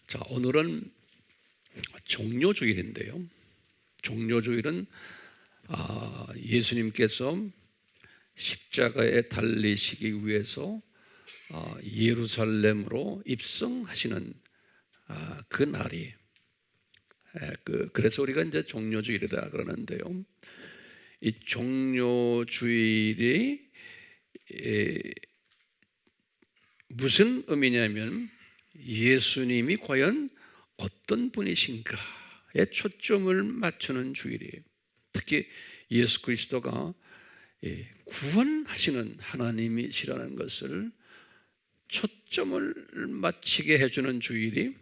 자, 오늘은 종료주일인데요. 종료주일은 예수님께서 십자가에 달리시기 위해서 예루살렘으로 입성하시는 그 날이, 그래서 우리가 이제 종료주일이라 그러는데요. 이 종료주일이 무슨 의미냐면 예수님이 과연 어떤 분이신가에 초점을 맞추는 주일이에요. 특히 예수 그리스도가 구원하시는 하나님이시라는 것을 초점을 맞추게 해주는 주일이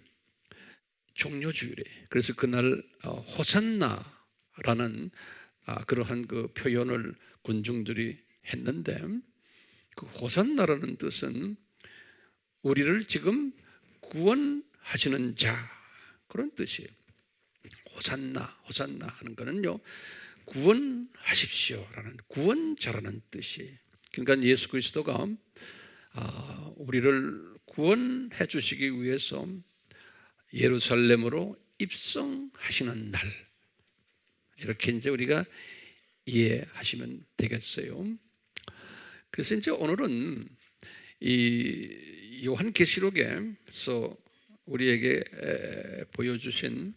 종료주일이에요. 그래서 그날 호산나라는 그러한 그 표현을 군중들이 했는데, 그 호산나라는 뜻은 우리를 지금 구원하시는 자, 그런 뜻이에요. 호산나, 호산나 하는 거는요, 구원하십시오라는, 구원자라는 뜻이에요. 그러니까 예수 그리스도가 우리를 구원해 주시기 위해서 예루살렘으로 입성하시는 날, 이렇게 이제 우리가 이해하시면 되겠어요. 그래서 이제 오늘은 이 요한계시록에서 우리에게 보여주신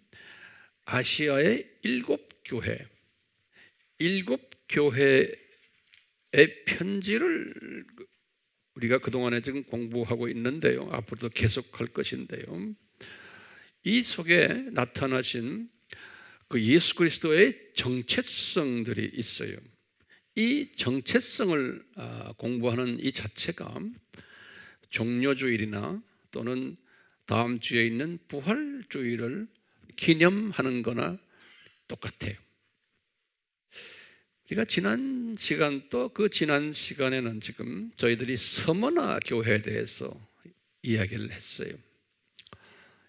아시아의 7교회, 7교회의 편지를 우리가 그동안에 지금 공부하고 있는데요. 앞으로도 계속할 것인데요. 이 속에 나타나신 그 예수 그리스도의 정체성들이 있어요. 이 정체성을 공부하는 이 자체가 종료주일이나 또는 다음 주에 있는 부활주일을 기념하는 거나 똑같아요. 우리가 지난 시간, 또 그 지난 시간에는 지금 저희들이 서머나 교회에 대해서 이야기를 했어요.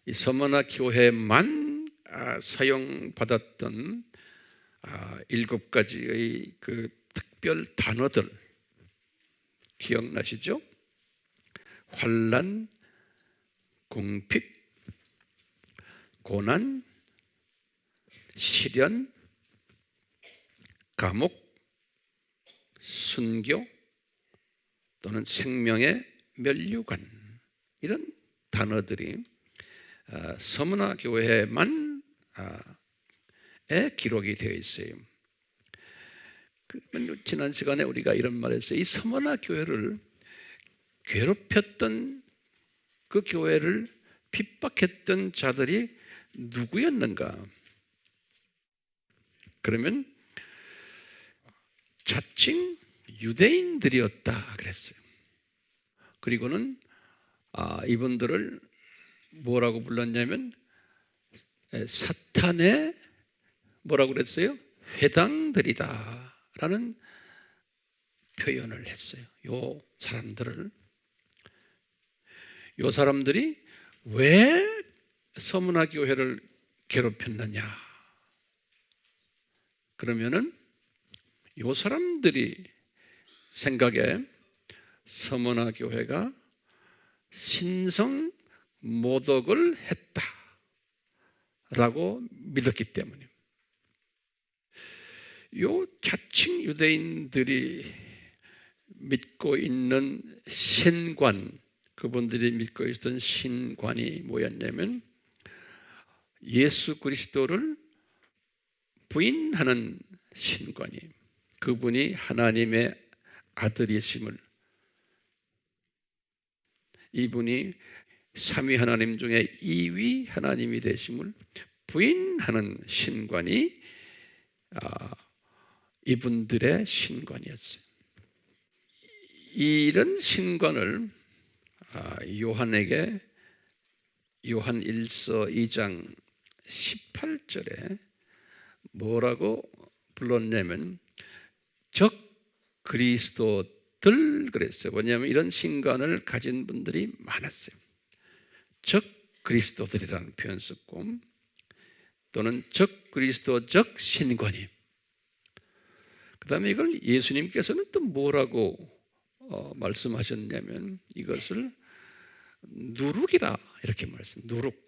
이 서머나 교회만 사용받았던 7가지의 그 특별 단어들 기억나시죠? 환난, 궁핍, 고난, 시련, 감옥, 순교 또는 생명의 면류관, 이런 단어들이 서머나 교회만 기록이 되어 있어요. 지난 시간에 우리가 이런 말을 했어요. 이 서머나 교회를 괴롭혔던, 그 교회를 핍박했던 자들이 누구였는가? 그러면 자칭 유대인들이었다 그랬어요. 그리고는 이분들을 뭐라고 불렀냐면 사탄의 뭐라고 그랬어요? 회당들이다 라는 표현을 했어요. 요 사람들이 왜 서머나 교회를 괴롭혔느냐? 그러면은 요 사람들이 생각에 서머나 교회가 신성 모독을 했다라고 믿었기 때문에, 요 자칭 유대인들이 믿고 있는 신관, 그분들이 믿고 있던 신관이 뭐였냐면 예수 그리스도를 부인하는 신관이에요. 그분이 하나님의 아들이심을, 이분이 삼위 하나님 중에 2위 하나님이 되심을 부인하는 신관이 이분들의 신관이었어요. 이런 신관을 요한에게 요한 1서 2장 18절에 뭐라고 불렀냐면 적 그리스도들 그랬어요. 왜냐하면 이런 신관을 가진 분들이 많았어요. 적 그리스도들이라는 표현 썼고, 또는 적 그리스도적 신관이. 그 다음에 이걸 예수님께서는 또 뭐라고 말씀하셨냐면 이것을 누룩이라 이렇게 말씀. 누룩.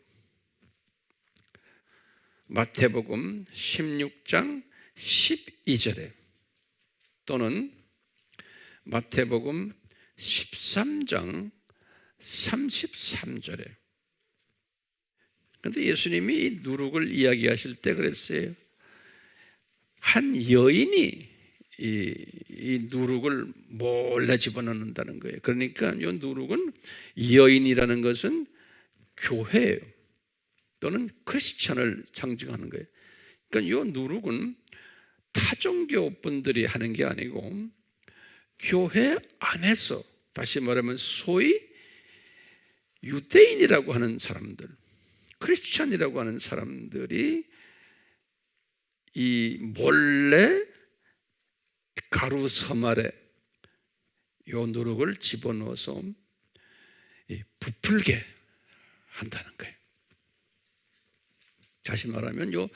마태복음 16장 12절에 또는 마태복음 13장 33절에. 그런데 예수님이 이 누룩을 이야기하실 때 그랬어요. 한 여인이 이 누룩을 몰래 집어넣는다는 거예요. 그러니까 이 누룩은, 여인이라는 것은 교회예요. 또는 크리스천을 상징하는 거예요. 그러니까 이 누룩은 타종교 분들이 하는 게 아니고 교회 안에서, 다시 말하면 소위 유대인이라고 하는 사람들, 크리스천이라고 하는 사람들이 이 몰래 가루 섬알에 요 누룩을 집어넣어서 부풀게 한다는 거예요. 다시 말하면 요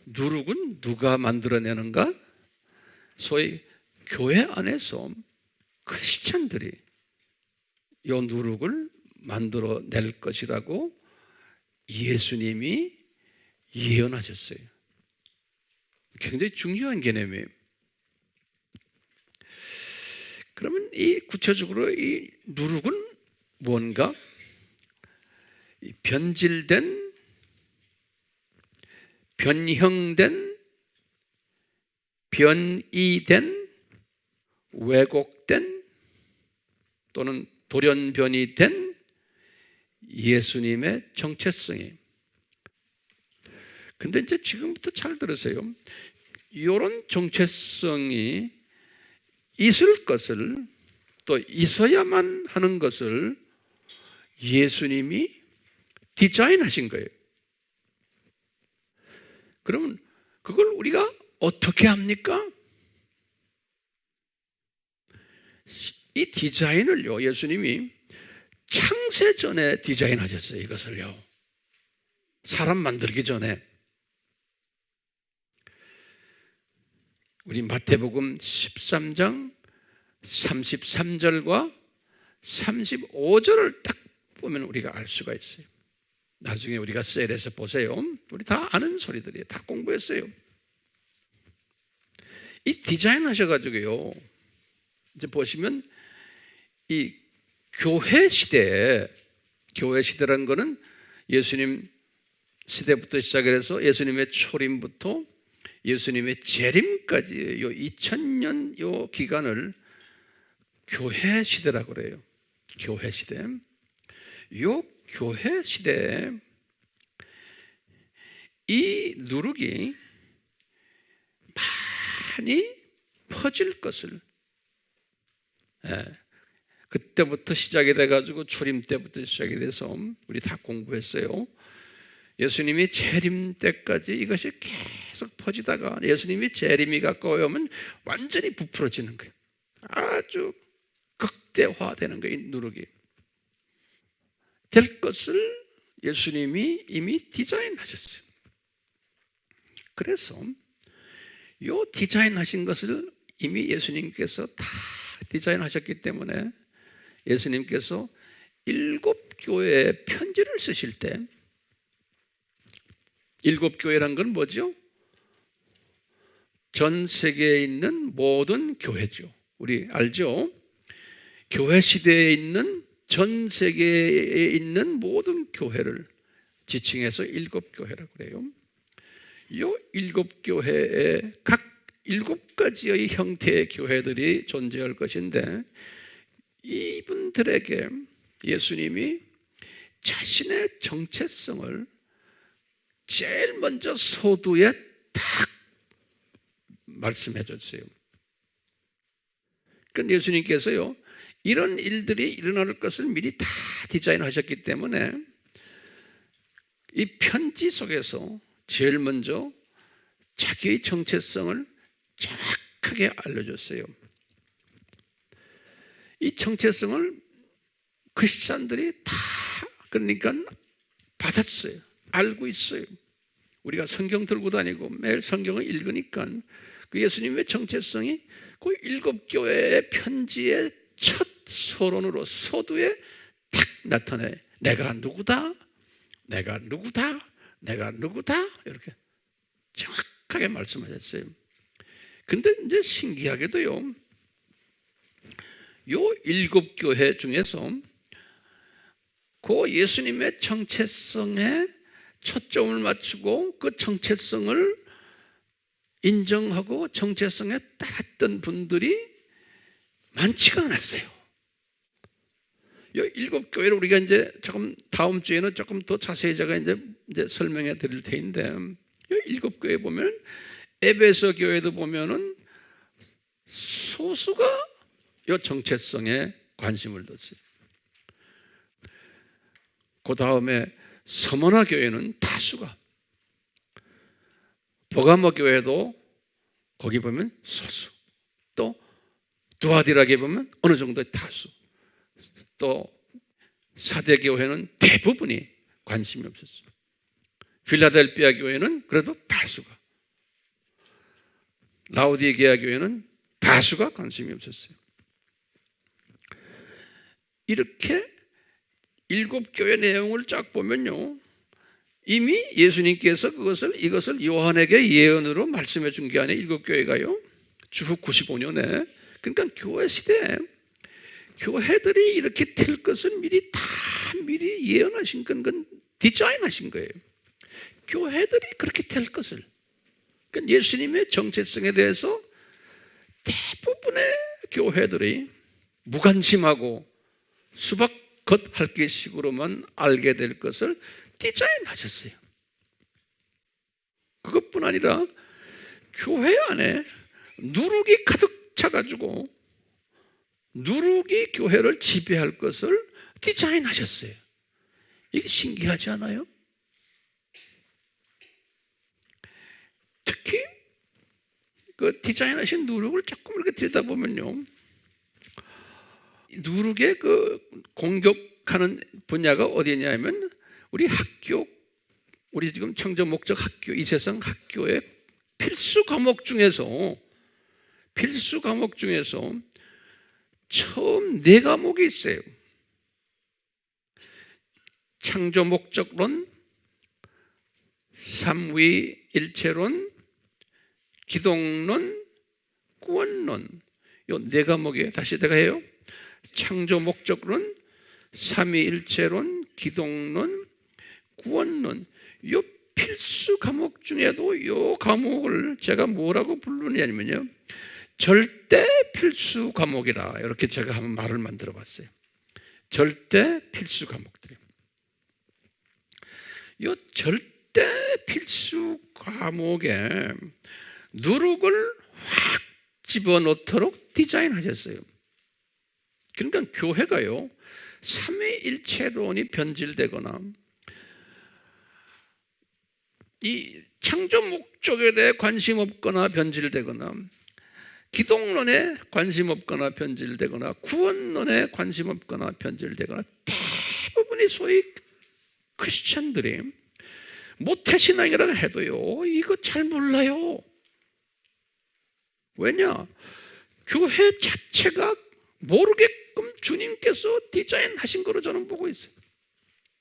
누룩은 누가 만들어내는가? 소위 교회 안에서 크리스천들이 요 누룩을 만들어낼 것이라고 예수님이 예언하셨어요. 굉장히 중요한 개념이에요. 그러면 이 구체적으로 이 누룩은 뭔가? 변질된, 변형된, 변이된, 왜곡된 또는 돌연변이 된 예수님의 정체성이. 근데 이제 지금부터 잘 들으세요. 이런 정체성이 있을 것을, 또 있어야만 하는 것을 예수님이 디자인하신 거예요. 그러면 그걸 우리가 어떻게 합니까? 이 디자인을요, 예수님이 창세전에 디자인하셨어요. 이것을요, 사람 만들기 전에. 우리 마태복음 13장 33절과 35절을 딱 보면 우리가 알 수가 있어요. 나중에 우리가 셀에서 보세요. 우리 다 아는 소리들이에요. 다 공부했어요. 이 디자인 하셔가지고요, 이제 보시면 이 교회 시대에, 교회 시대라는 거는 예수님 시대부터 시작해서 예수님의 초림부터 예수님의 재림까지 요 2000년 요 기간을 교회 시대라고 그래요. 교회 시대. 요 교회 시대에 이 누룩이 많이 퍼질 것을, 그때부터 시작이 돼가지고 초림 때부터 시작이 돼서 우리 다 공부했어요. 예수님이 재림 때까지 이것이 계속 퍼지다가 예수님이 재림이 가까워 오면 완전히 부풀어지는 거예요. 아주 극대화되는 거예요. 이 누룩이 될 것을 예수님이 이미 디자인하셨어요. 그래서 이 디자인하신 것을 이미 예수님께서 다 디자인하셨기 때문에 예수님께서 7교회에 편지를 쓰실 때, 7교회란 건 뭐죠? 전 세계에 있는 모든 교회죠. 우리 알죠? 교회 시대에 있는, 전 세계에 있는 모든 교회를 지칭해서 7교회라고 그래요. 이 7교회에 각 7가지의 형태의 교회들이 존재할 것인데, 이분들에게 예수님이 자신의 정체성을 제일 먼저 서두에 딱 말씀해 줬어요. 그러니까 예수님께서요, 이런 일들이 일어날 것을 미리 다 디자인하셨기 때문에 이 편지 속에서 제일 먼저 자기의 정체성을 정확하게 알려줬어요. 이 정체성을 크리스찬들이 다 그러니까 받았어요. 알고 있어요. 우리가 성경 들고 다니고 매일 성경을 읽으니까 그 예수님의 정체성이 그 7교회의 편지의 첫 서론으로, 서두에 탁 나타내. 내가 누구다, 내가 누구다, 내가 누구다, 이렇게 정확하게 말씀하셨어요. 근데 이제 신기하게도요, 요 7교회 중에서 그 예수님의 정체성에 초점을 맞추고 그 정체성을 인정하고 정체성에 따랐던 분들이 많지가 않았어요. 이 7교회를 우리가 이제 조금 다음 주에는 조금 더 자세히 제가 이제 설명해 드릴 텐데, 이 7교회 보면 에베소 교회도 보면은 소수가 이 정체성에 관심을 뒀어요. 그 다음에 서머나 교회는 다수가, 버가모 교회도 거기 보면 소수, 또 두아디라게 보면 어느 정도의 다수, 또 사대 교회는 대부분이 관심이 없었어요. 필라델피아 교회는 그래도 다수가, 라오디게아 교회는 다수가 관심이 없었어요. 이렇게 7교회 내용을 쫙 보면요, 이미 예수님께서 이것을 요한에게 예언으로 말씀해 준 게 아니에요. 7교회가요, 주후 95년에, 그러니까 교회 시대에 교회들이 이렇게 될 것은 미리 예언하신 건 디자인하신 거예요. 교회들이 그렇게 될 것을. 그러니까 예수님의 정체성에 대해서 대부분의 교회들이 무관심하고 수박겉핥기식으로만 알게 될 것을 디자인하셨어요. 그것뿐 아니라 교회 안에 누룩이 가득 차가지고 누룩이 교회를 지배할 것을 디자인하셨어요. 이게 신기하지 않아요? 특히 그 디자인하신 누룩을 조금 이렇게 들여다보면요, 누룩의 그 공격하는 분야가 어디냐면 우리 학교, 우리 지금 청정 목적 학교, 이세상 학교의 필수 과목 중에서 처음 4과목이 있어요. 창조 목적론, 삼위일체론, 기독론, 구원론. 이 4과목이에요. 다시 내가 해요. 창조 목적론, 삼위일체론, 기독론, 구원론. 이 필수 과목 중에도 이 과목을 제가 뭐라고 부르냐면요, 절대 필수 과목이라, 이렇게 제가 한번 말을 만들어 봤어요. 절대 필수 과목들이. 이 절대 필수 과목에 누룩을 확 집어넣도록 디자인하셨어요. 그러니까 교회가요, 삼위일체론이 변질되거나 이 창조 목적에 대해 관심 없거나 변질되거나, 기독론에 관심 없거나 변질되거나, 구원론에 관심 없거나 변질되거나, 대부분이 소위 크리스찬들이 모태신앙이라고 해도요, 이거 잘 몰라요. 왜냐? 교회 자체가 모르게끔 주님께서 디자인하신 거로 저는 보고 있어요.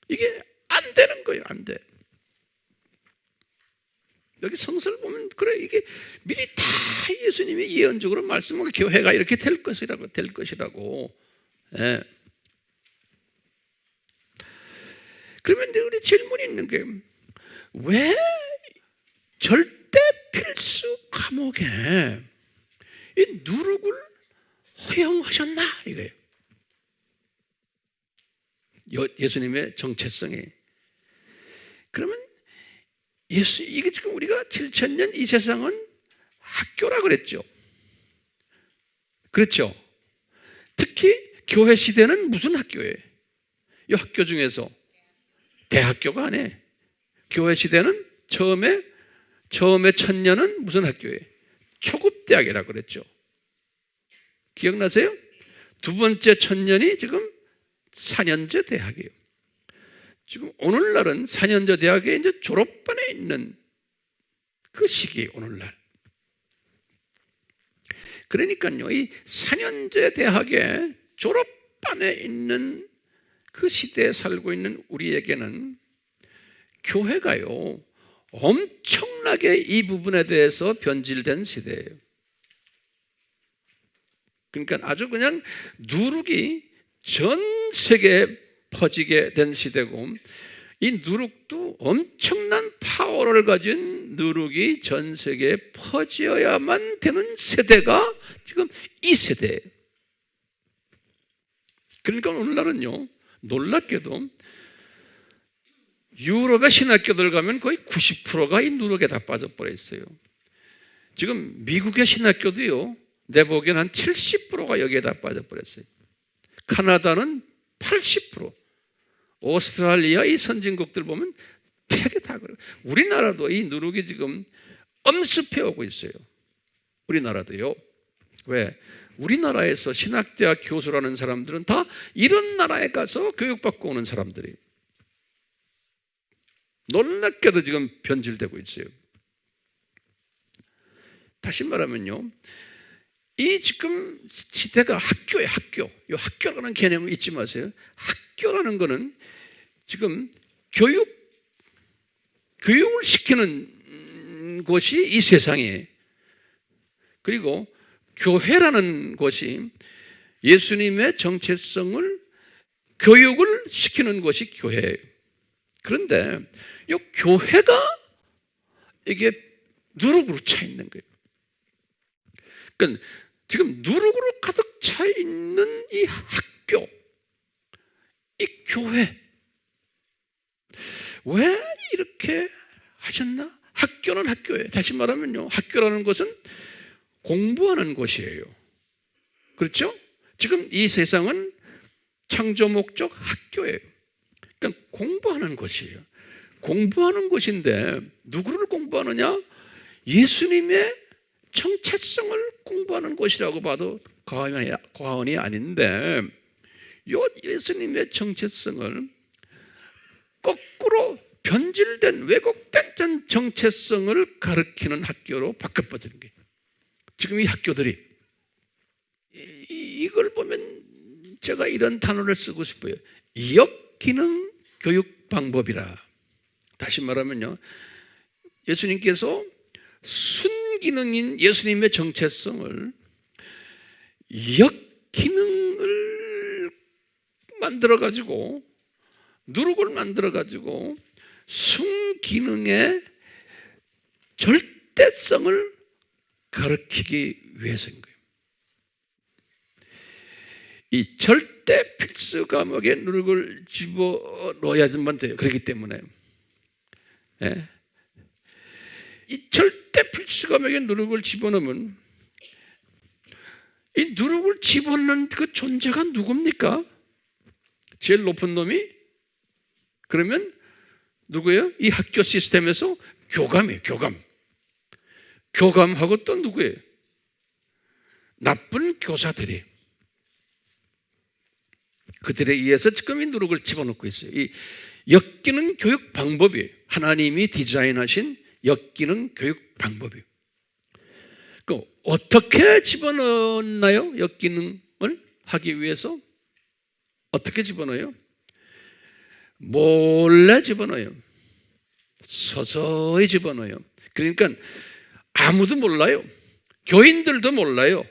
이게 안 되는 거예요. 안 돼. 여기 성서를 보면 그래, 이게 미리 다 예수님이 예언적으로 말씀하고 교회가 이렇게 될 것이라고. 예. 그러면 우리 질문이 있는 게, 왜 절대 필수 과목에 이 누룩을 허용하셨나 이거예요. 예수님의 정체성이. 그러면 이게 지금 우리가 7,000년 이 세상은 학교라 그랬죠. 그렇죠. 특히 교회 시대는 무슨 학교예요? 이 학교 중에서 대학교가 아니에요. 교회 시대는 처음에 1,000년은 무슨 학교예요? 초급대학이라 그랬죠. 기억나세요? 두 번째 1,000년이 지금 4년제 대학이에요. 지금 오늘날은 4년제 대학에 이제 졸업반에 있는 그 시기, 오늘날. 그러니까요, 이 4년제 대학에 졸업반에 있는 그 시대에 살고 있는 우리에게는 교회가요, 엄청나게 이 부분에 대해서 변질된 시대예요. 그러니까 아주 그냥 누룩이 전 세계에 퍼지게 된 시대고, 이 누룩도 엄청난 파워를 가진 누룩이 전 세계에 퍼져야만 되는 세대가 지금 이 세대예요. 그러니까 오늘날은요, 놀랍게도 유럽의 신학교들 가면 거의 90%가 이 누룩에 다 빠져버려 있어요. 지금 미국의 신학교도요, 내 보기엔 한 70%가 여기에 다 빠져버렸어요. 카나다는 80%, 오스트랄리아 이 선진국들 보면 되게 다 그래요. 우리나라도 이 누룩이 지금 엄습해 오고 있어요. 우리나라도요. 왜? 우리나라에서 신학대학 교수라는 사람들은 다 이런 나라에 가서 교육받고 오는 사람들이에요. 놀랍게도 지금 변질되고 있어요. 다시 말하면요, 이 지금 시대가 학교예요. 학교. 이 학교라는 개념을 잊지 마세요. 학교라는 거는 지금 교육을 시키는 곳이 이 세상이에요. 그리고 교회라는 곳이 예수님의 정체성을 교육을 시키는 곳이 교회예요. 그런데 이 교회가 이게 누룩으로 차 있는 거예요. 그러니까 지금 누룩으로 가득 차 있는 이 학교, 이 교회, 왜 이렇게 하셨나? 학교는 학교예요. 다시 말하면요, 학교라는 것은 공부하는 곳이에요. 그렇죠? 지금 이 세상은 창조 목적 학교예요. 그러니까 공부하는 곳이에요. 공부하는 곳인데 누구를 공부하느냐? 예수님의 정체성을 공부하는 곳이라고 봐도 과언이 아닌데, 요 예수님의 정체성을 거꾸로 변질된 왜곡된 정체성을 가르치는 학교로 바꿔버리는 거예요. 지금 이 학교들이 이걸 보면 제가 이런 단어를 쓰고 싶어요. 역기능 교육 방법이라. 다시 말하면요, 예수님께서 순기능인 예수님의 정체성을 역기능을 만들어가지고, 누룩을 만들어가지고 순기능의 절대성을 가르치기 위해서인 거예요. 이 절대 필수 과목에 누룩을 집어넣어야만 돼요. 그렇기 때문에, 예. 이 절대 필수 과목에 누룩을 집어넣으면, 이 누룩을 집어넣는 그 존재가 누굽니까? 제일 높은 놈이? 그러면 누구예요? 이 학교 시스템에서 교감이에요. 교감하고 또 누구예요? 나쁜 교사들이. 그들에 의해서 지금 이 누룩을 집어넣고 있어요. 이 역기능 교육 방법이에요. 하나님이 디자인하신 역기능 교육 방법이에요. 그 어떻게 집어넣나요? 역기능을 하기 위해서 어떻게 집어넣어요? 몰래 집어넣어요. 서서히 집어넣어요. 그러니까 아무도 몰라요. 교인들도 몰라요.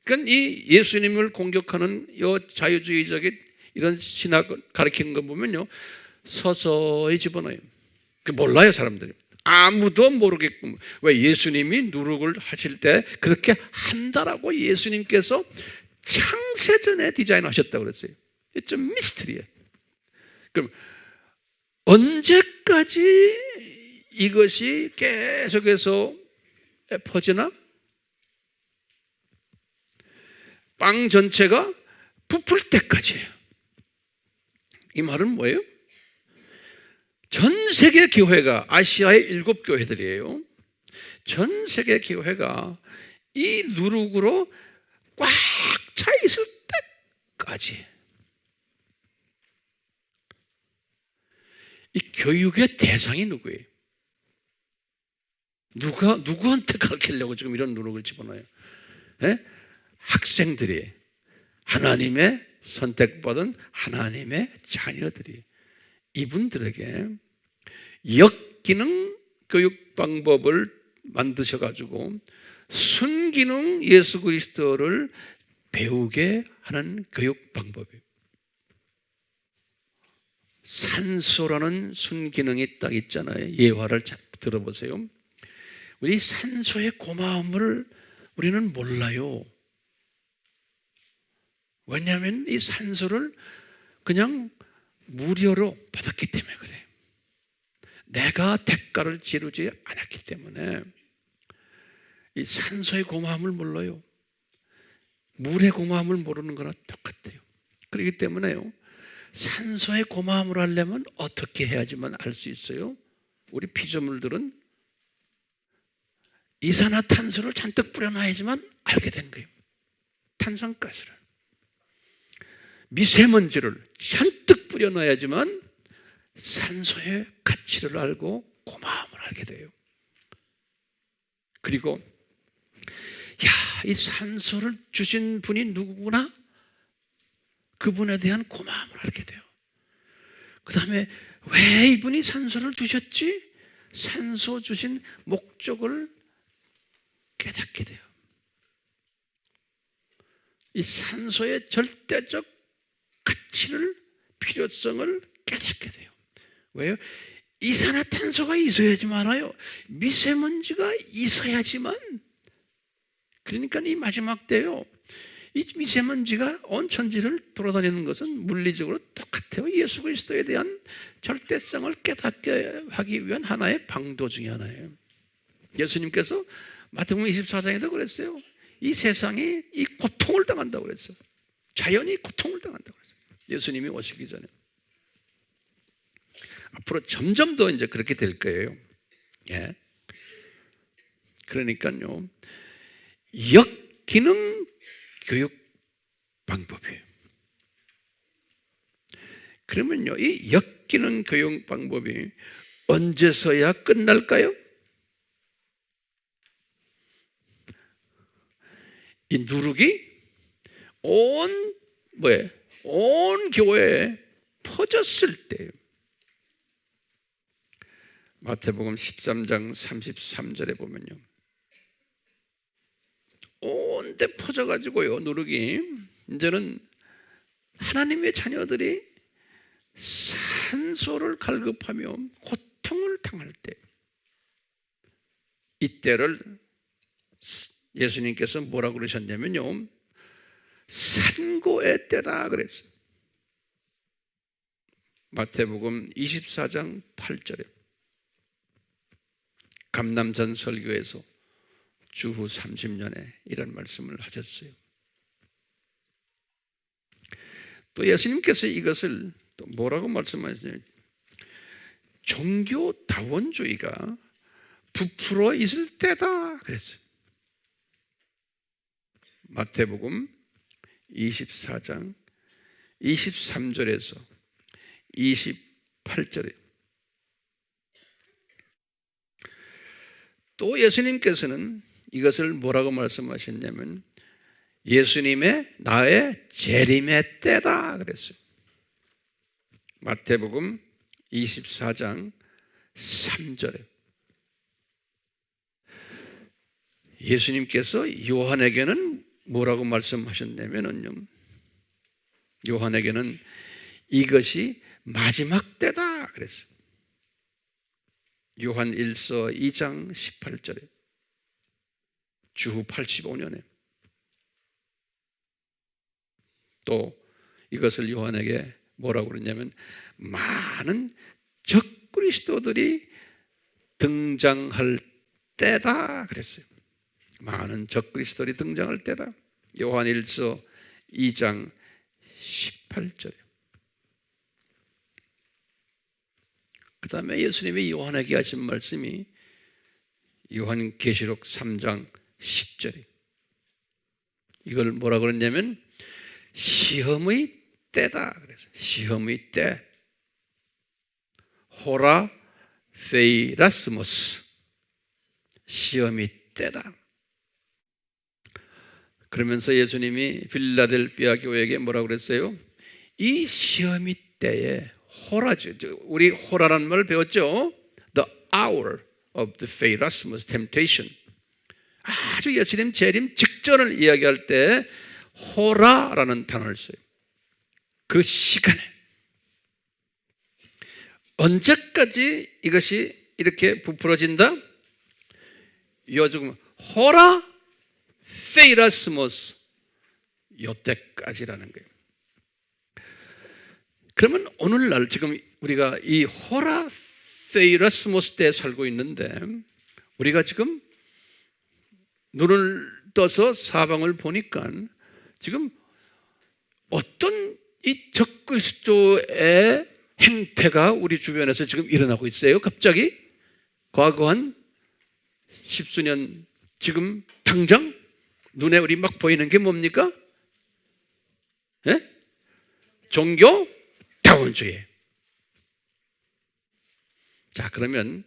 그러니까 이 예수님을 공격하는 이 자유주의적인 이런 신학을 가르치는 거 보면요, 서서히 집어넣어요. 몰라요, 사람들이. 아무도 모르게끔. 왜? 예수님이 누룩을 하실 때 그렇게 한다라고 예수님께서 창세전에 디자인하셨다고 그랬어요. 좀 미스터리예요. 그럼 언제까지 이것이 계속해서 퍼지나? 빵 전체가 부풀 때까지예요. 이 말은 뭐예요? 전 세계 교회가, 아시아의 7교회들이에요. 전 세계 교회가 이 누룩으로 꽉 차 있을 때까지 이 교육의 대상이 누구예요? 누구한테 가르치려고 지금 이런 누룩을 집어넣어요? 네? 학생들이, 하나님의 선택받은 하나님의 자녀들이 이분들에게 역기능 교육 방법을 만드셔가지고 순기능 예수 그리스도를 배우게 하는 교육 방법이에요. 산소라는 순기능이 딱 있잖아요. 예화를 잘 들어보세요. 우리 산소의 고마움을 우리는 몰라요. 왜냐하면 이 산소를 그냥 무료로 받았기 때문에 그래요. 내가 대가를 치르지 않았기 때문에 이 산소의 고마움을 몰라요. 물의 고마움을 모르는 거나 똑같아요. 그렇기 때문에요, 산소의 고마움을 하려면 어떻게 해야지만 알 수 있어요? 우리 피조물들은 이산화탄소를 잔뜩 뿌려놔야지만 알게 된 거예요. 탄산가스를. 미세먼지를 잔뜩 뿌려놔야지만 산소의 가치를 알고 고마움을 알게 돼요. 그리고 이 산소를 주신 분이 누구구나? 그분에 대한 고마움을 알게 돼요. 그 다음에 왜 이분이 산소를 주셨지? 산소 주신 목적을 깨닫게 돼요. 이 산소의 절대적 가치를, 필요성을 깨닫게 돼요. 왜요? 이산화탄소가 있어야지만 알아요. 미세먼지가 있어야지만. 그러니까 이 마지막 때요, 이 미세먼지가 온 천지를 돌아다니는 것은 물리적으로 똑같아요. 예수 그리스도에 대한 절대성을 깨닫게 하기 위한 하나의 방도 중에 하나예요. 예수님께서 마태복음 24장에도 그랬어요. 이 세상이 이 고통을 당한다고 그랬어요. 자연이 고통을 당한다고 그랬어요. 예수님이 오시기 전에. 앞으로 점점 더 이제 그렇게 될 거예요. 예. 그러니까요, 역기능 교육 방법이에요. 그러면요, 이 역기능 교육 방법이 언제서야 끝날까요? 이 누룩이 온 교회에 퍼졌을 때예요. 마태복음 13장 33절에 보면요, 온 데 퍼져가지고요, 누룩이. 이제는 하나님의 자녀들이 산소를 갈급하며 고통을 당할 때, 이때를 예수님께서 뭐라고 그러셨냐면요, 산고의 때다 그랬어요. 마태복음 24장 8절에 감남산 설교에서 주후 30년에 이런 말씀을 하셨어요. 또 예수님께서 이것을 또 뭐라고 말씀하시냐면, 종교다원주의가 부풀어 있을 때다 그랬어요. 마태복음 24장 23절에서 28절에 또 예수님께서는 이것을 뭐라고 말씀하셨냐면, 예수님의 나의 재림의 때다 그랬어요. 마태복음 24장 3절에 예수님께서 요한에게는 뭐라고 말씀하셨냐면요, 요한에게는 이것이 마지막 때다 그랬어요. 요한 1서 2장 18절에 주후 85년에 또 이것을 요한에게 뭐라고 그러냐면, 많은 적그리스도들이 등장할 때다 그랬어요. 많은 적그리스도들이 등장할 때다. 요한 1서 2장 18절에 그 다음에 예수님이 요한에게 하신 말씀이 요한계시록 3장 10절에 이걸 뭐라고 그랬냐면, 시험의 때다 그래서 시험의 때, 호라 페이라스모스, 시험의 때다. 그러면서 예수님이 필라델피아 교회에게 뭐라고 그랬어요? 이 시험의 때에 호라죠. 우리 호라라는 말을 배웠죠? The hour of the Erasmus temptation. 아주 예수님 재림 직전을 이야기할 때 호라라는 단어를 써요. 그 시간에. 언제까지 이것이 이렇게 부풀어진다? 요즘 호라 페이라스모스 요때까지라는 거예요. 그러면 오늘날 지금 우리가 이 호라 페이라스모스 때에 살고 있는데 우리가 지금 눈을 떠서 사방을 보니까 지금 어떤 이 적그리스도의 행태가 우리 주변에서 지금 일어나고 있어요. 갑자기 과거 한 십수년 지금 당장 눈에 우리 막 보이는 게 뭡니까? 예? 종교 다원주의. 자, 그러면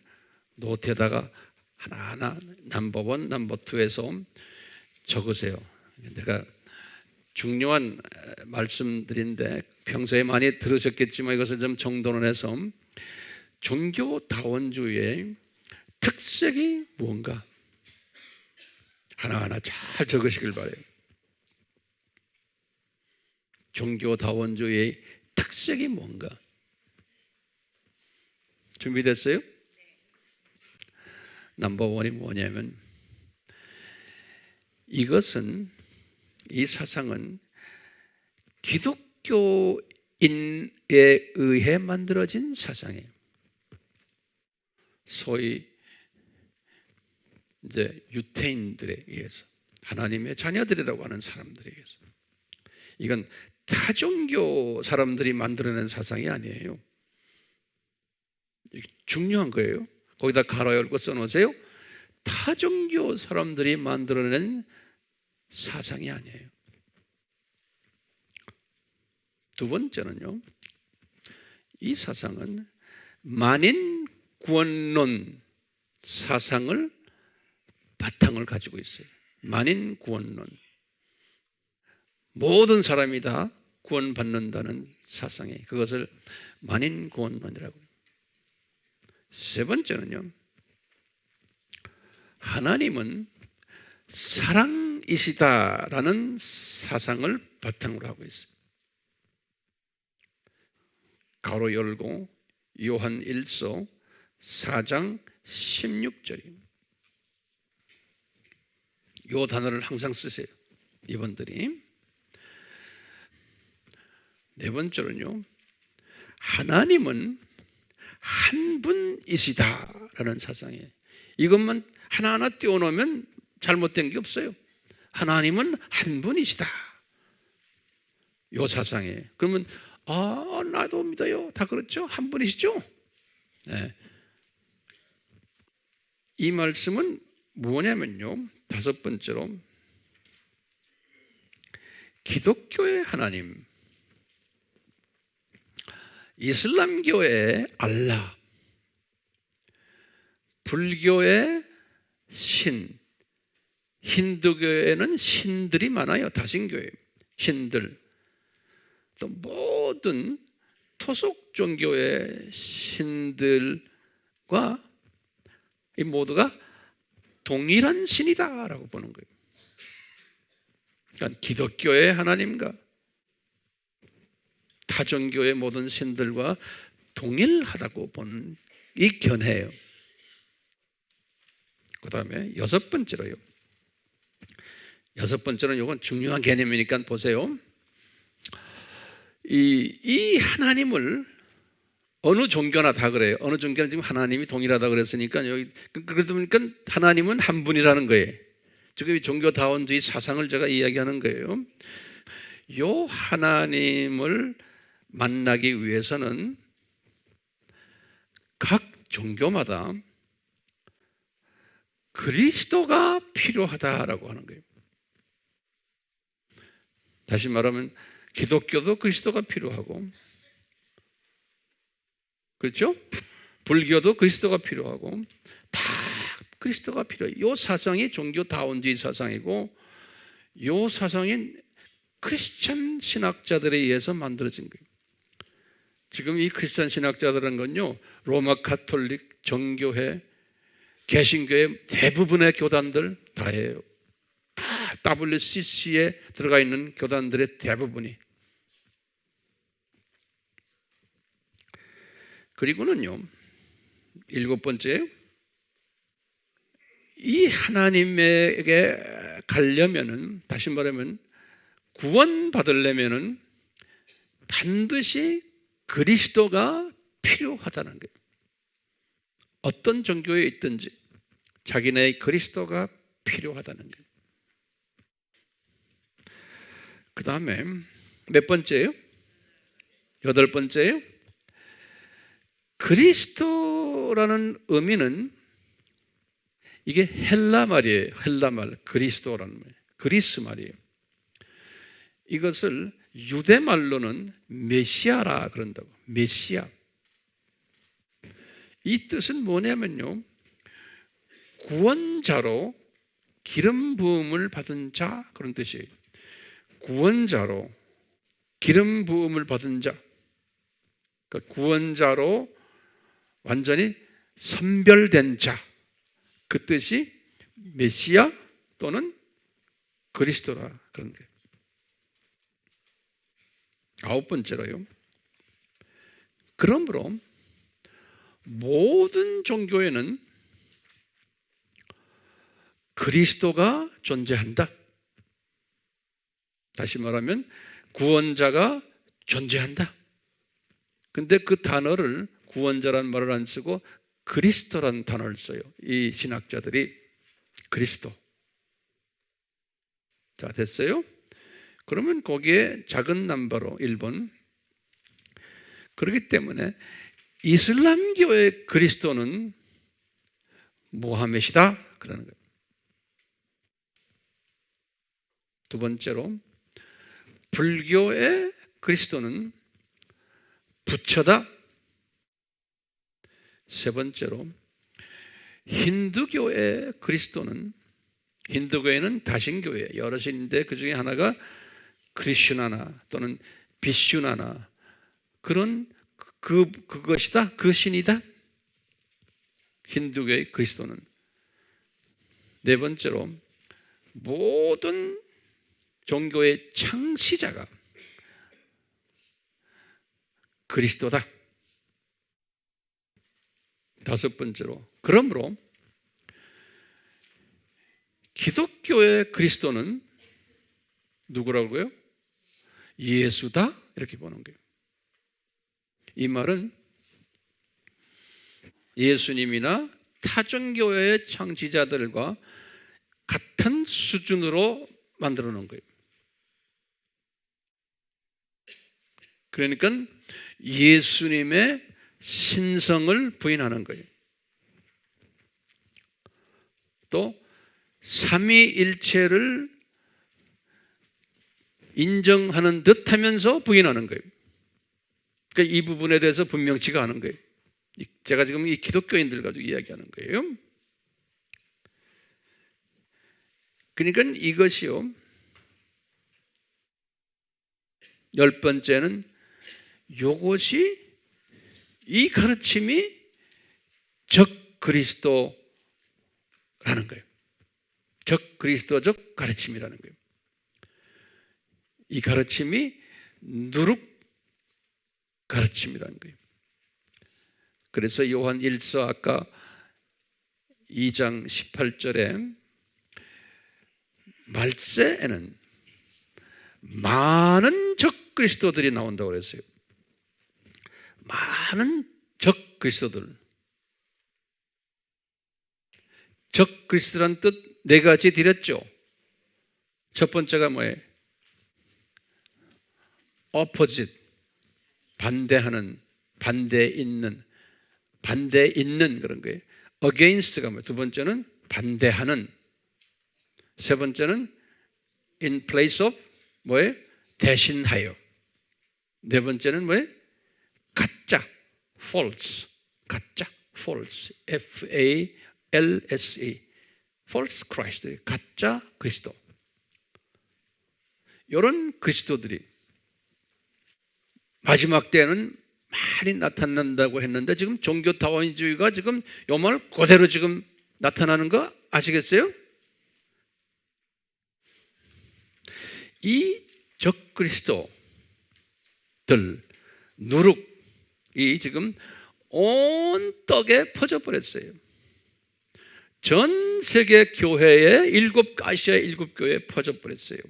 노트에다가 하나하나 넘버 1, 넘버 2에서 적으세요. 내가 중요한 말씀들인데 평소에 많이 들으셨겠지만 이것을 좀 정돈을 해서 종교다원주의의 특색이 뭔가 하나하나 잘 적으시길 바라요. 종교다원주의의 특색이 뭔가 준비됐어요? 넘버 1이 뭐냐면 이것은 이 사상은 기독교인에 의해 만들어진 사상이에요. 소위 이제 유태인들에 의해서 하나님의 자녀들이라고 하는 사람들에 의해서 이건 타종교 사람들이 만들어낸 사상이 아니에요. 중요한 거예요. 거기다 가로 열고 써놓으세요. 타종교 사람들이 만들어낸 사상이 아니에요. 두 번째는요, 이 사상은 만인 구원론 사상을 바탕을 가지고 있어요. 만인 구원론. 모든 사람이 다 구원받는다는 사상이 그것을 만인 구원론이라고 해요. 세 번째는요, 하나님은 사랑이시다라는 사상을 바탕으로 하고 있어요. 가로 열고 요한 1서 4장 16절입니다. 이 단어를 항상 쓰세요. 이분들이. 네 번째로는요, 하나님은 한 분이시다라는 사상이에요. 이것만 하나하나 띄워놓으면 잘못된 게 없어요. 하나님은 한 분이시다. 이 사상이에요. 그러면 나도 믿어요. 다 그렇죠? 한 분이시죠? 네. 이 말씀은 뭐냐면요, 다섯 번째로 기독교의 하나님, 이슬람교의 알라, 불교의 신, 힌두교에는 신들이 많아요. 다신교예요. 신들. 또 모든 토속 종교의 신들과 이 모두가 동일한 신이다라고 보는 거예요. 그러니까 기독교의 하나님과 타종교의 모든 신들과 동일하다고 보는 이 견해예요. 그 다음에 여섯 번째로요. 여섯 번째는 이건 중요한 개념이니까 보세요. 이 하나님을 어느 종교나 다 그래요. 어느 종교는 지금 하나님이 동일하다 그랬으니까 여기 그러다 보니까 하나님은 한 분이라는 거예요. 지금 이 종교다원주의 사상을 제가 이야기하는 거예요. 이 하나님을 만나기 위해서는 각 종교마다 그리스도가 필요하다라고 하는 거예요. 다시 말하면 기독교도 그리스도가 필요하고, 그렇죠? 불교도 그리스도가 필요하고, 다 그리스도가 필요해요. 이 사상이 종교다원주의 사상이고, 이 사상이 크리스찬 신학자들에 의해서 만들어진 거예요. 지금 이 크리스찬 신학자들은 건요, 로마 가톨릭, 정교회, 개신교의 대부분의 교단들 다 해요. 다 WCC에 들어가 있는 교단들의 대부분이. 그리고는요, 7번째, 이 하나님에게 가려면은, 다시 말하면 구원 받으려면은 반드시 그리스도가 필요하다는 거예요. 어떤 종교에 있든지 자기네의 그리스도가 필요하다는 거예요. 그 다음에 몇 번째예요? 8번째예요. 그리스도라는 의미는 이게 헬라 말이에요. 헬라 말, 그리스도라는 말, 그리스 말이에요. 이것을 유대 말로는 메시아라 그런다고. 메시아. 이 뜻은 뭐냐면요, 구원자로 기름 부음을 받은 자, 그런 뜻이에요. 구원자로 기름 부음을 받은 자, 그러니까 구원자로 완전히 선별된 자, 그 뜻이 메시아 또는 그리스도라 그런 거예요. 9번째로요, 그러므로 모든 종교에는 그리스도가 존재한다. 다시 말하면 구원자가 존재한다. 근데 그 단어를 구원자라는 말을 안 쓰고 그리스도라는 단어를 써요. 이 신학자들이. 그리스도. 자, 됐어요? 그러면 거기에 작은 넘버로 1번. 그렇기 때문에 이슬람교의 그리스도는 모하메시다 그러는 거예요. 두 번째로 불교의 그리스도는 부처다. 세 번째로 힌두교의 그리스도는, 힌두교에는 다신교회 여러 신인데 그 중에 하나가 크리슈나나 또는 비슈나나 그런 그것이다, 그 신이다. 힌두교의 그리스도는. 네 번째로 모든 종교의 창시자가 그리스도다. 다섯 번째로, 그러므로 기독교의 그리스도는 누구라고요? 예수다, 이렇게 보는 거예요. 이 말은 예수님이나 타종교의 창시자들과 같은 수준으로 만들어 놓은 거예요. 그러니까 예수님의 신성을 부인하는 거예요. 또 삼위일체를 인정하는 듯 하면서 부인하는 거예요. 그러니까 이 부분에 대해서 분명치가 않은 거예요. 제가 지금 이 기독교인들 가지고 이야기하는 거예요. 그러니까 이것이요, 10번째는 요것이, 이 가르침이 적 그리스도라는 거예요. 적 그리스도적 가르침이라는 거예요. 이 가르침이 누룩 가르침이라는 거예요. 그래서 요한 1서 아까 2장 18절에 말세에는 많은 적 그리스도들이 나온다고 그랬어요. 많은 적 그리스도들. 적 그리스도란 뜻 네 가지 드렸죠. 첫 번째가 뭐예요? opposite, 반대하는, 반대 있는 그런 거예요. against가 뭐예요? 두 번째는 반대하는. 세 번째는 in place of, 뭐예요? 대신하여. 네 번째는 뭐예요? 가짜, false. 가짜, false. F-A-L-S-E. false Christ. 가짜 그리스도. 이런 그리스도들이 마지막 때는 많이 나타난다고 했는데 지금 종교다원주의가 지금 요 말 그대로 지금 나타나는 거 아시겠어요? 이 적그리스도들 누룩이 지금 온 떡에 퍼져버렸어요. 전 세계 교회에 아시아 7교회에 퍼져버렸어요.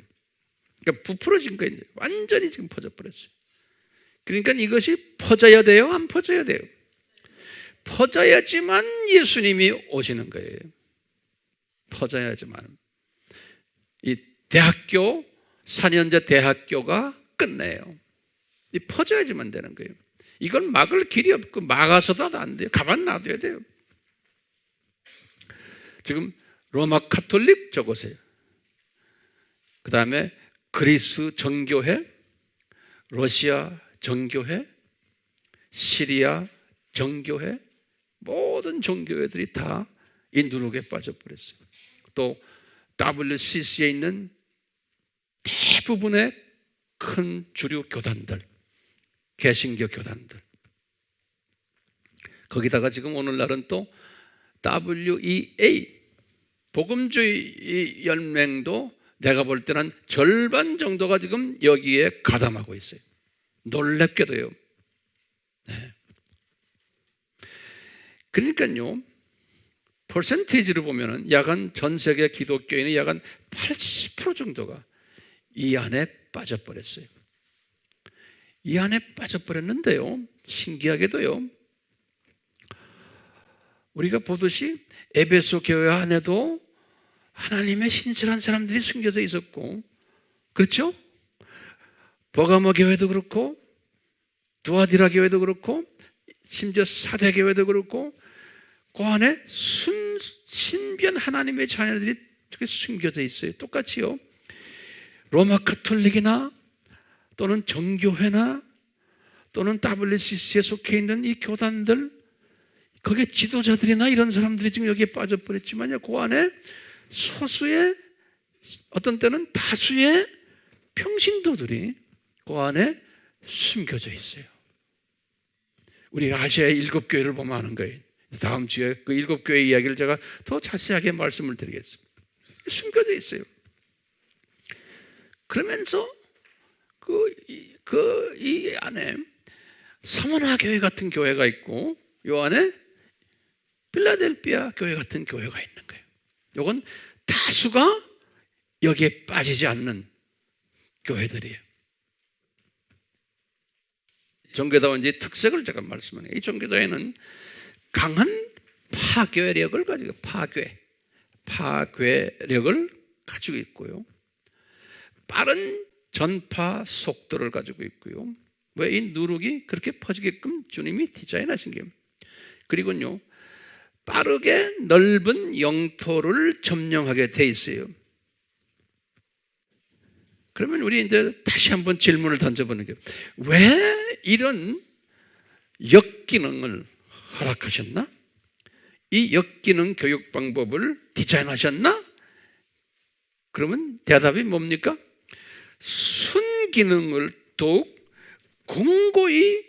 그러니까 부풀어진 거예요. 완전히 지금 퍼져버렸어요. 그러니까 이것이 퍼져야 돼요? 안 퍼져야 돼요? 퍼져야지만 예수님이 오시는 거예요. 퍼져야지만. 이 대학교 4년제 대학교가 끝내요. 이 퍼져야지만 되는 거예요. 이건 막을 길이 없고 막아서도 안 돼요. 가만 놔둬야 돼요. 지금 로마 카톨릭 적으세요. 그 다음에 그리스 정교회, 러시아 정교회, 시리아 정교회, 모든 정교회들이 다 이 누룩에 빠져버렸어요. 또 WCC에 있는 대부분의 큰 주류 교단들, 개신교 교단들, 거기다가 지금 오늘날은 또 WEA 복음주의 연맹도 내가 볼 때는 절반 정도가 지금 여기에 가담하고 있어요. 놀랍게도요. 네. 그러니까요, 퍼센테이지로 보면은 약간 전 세계 기독교인의 약간 80% 정도가 이 안에 빠져버렸어요. 이 안에 빠져버렸는데요, 신기하게도요, 우리가 보듯이 에베소 교회 안에도 하나님의 신실한 사람들이 숨겨져 있었고, 그렇죠? 버가모 교회도 그렇고, 두아디라 교회도 그렇고, 심지어 사대 교회도 그렇고, 그 안에 신비한 하나님의 자녀들이 숨겨져 있어요. 똑같이요, 로마 카톨릭이나 또는 정교회나 또는 WCC에 속해 있는 이 교단들, 거기에 지도자들이나 이런 사람들이 지금 여기에 빠져버렸지만요, 그 안에 소수의, 어떤 때는 다수의 평신도들이 그 안에 숨겨져 있어요. 우리가 아시아의 7교회를 보면 아는 거예요. 다음 주에 그 7교회 이야기를 제가 더 자세하게 말씀을 드리겠습니다. 숨겨져 있어요. 그러면서 이 안에 서머나 교회 같은 교회가 있고, 요 안에 필라델피아 교회 같은 교회가 있는 거예요. 이건 다수가 여기에 빠지지 않는 교회들이에요. 종교다원주의 특색을 제가 말씀하는 거예요. 이 종교다원은 강한 파괴력을 가지고 파괴력을 가지고 있고요, 빠른 전파 속도를 가지고 있고요. 왜 이 누룩이 그렇게 퍼지게끔 주님이 디자인하신 거예요. 그리고요, 빠르게 넓은 영토를 점령하게 돼 있어요. 그러면 우리 이제 다시 한번 질문을 던져보는 게, 왜 이런 역기능을 허락하셨나? 이 역기능 교육 방법을 디자인하셨나? 그러면 대답이 뭡니까? 순기능을 더욱 공고히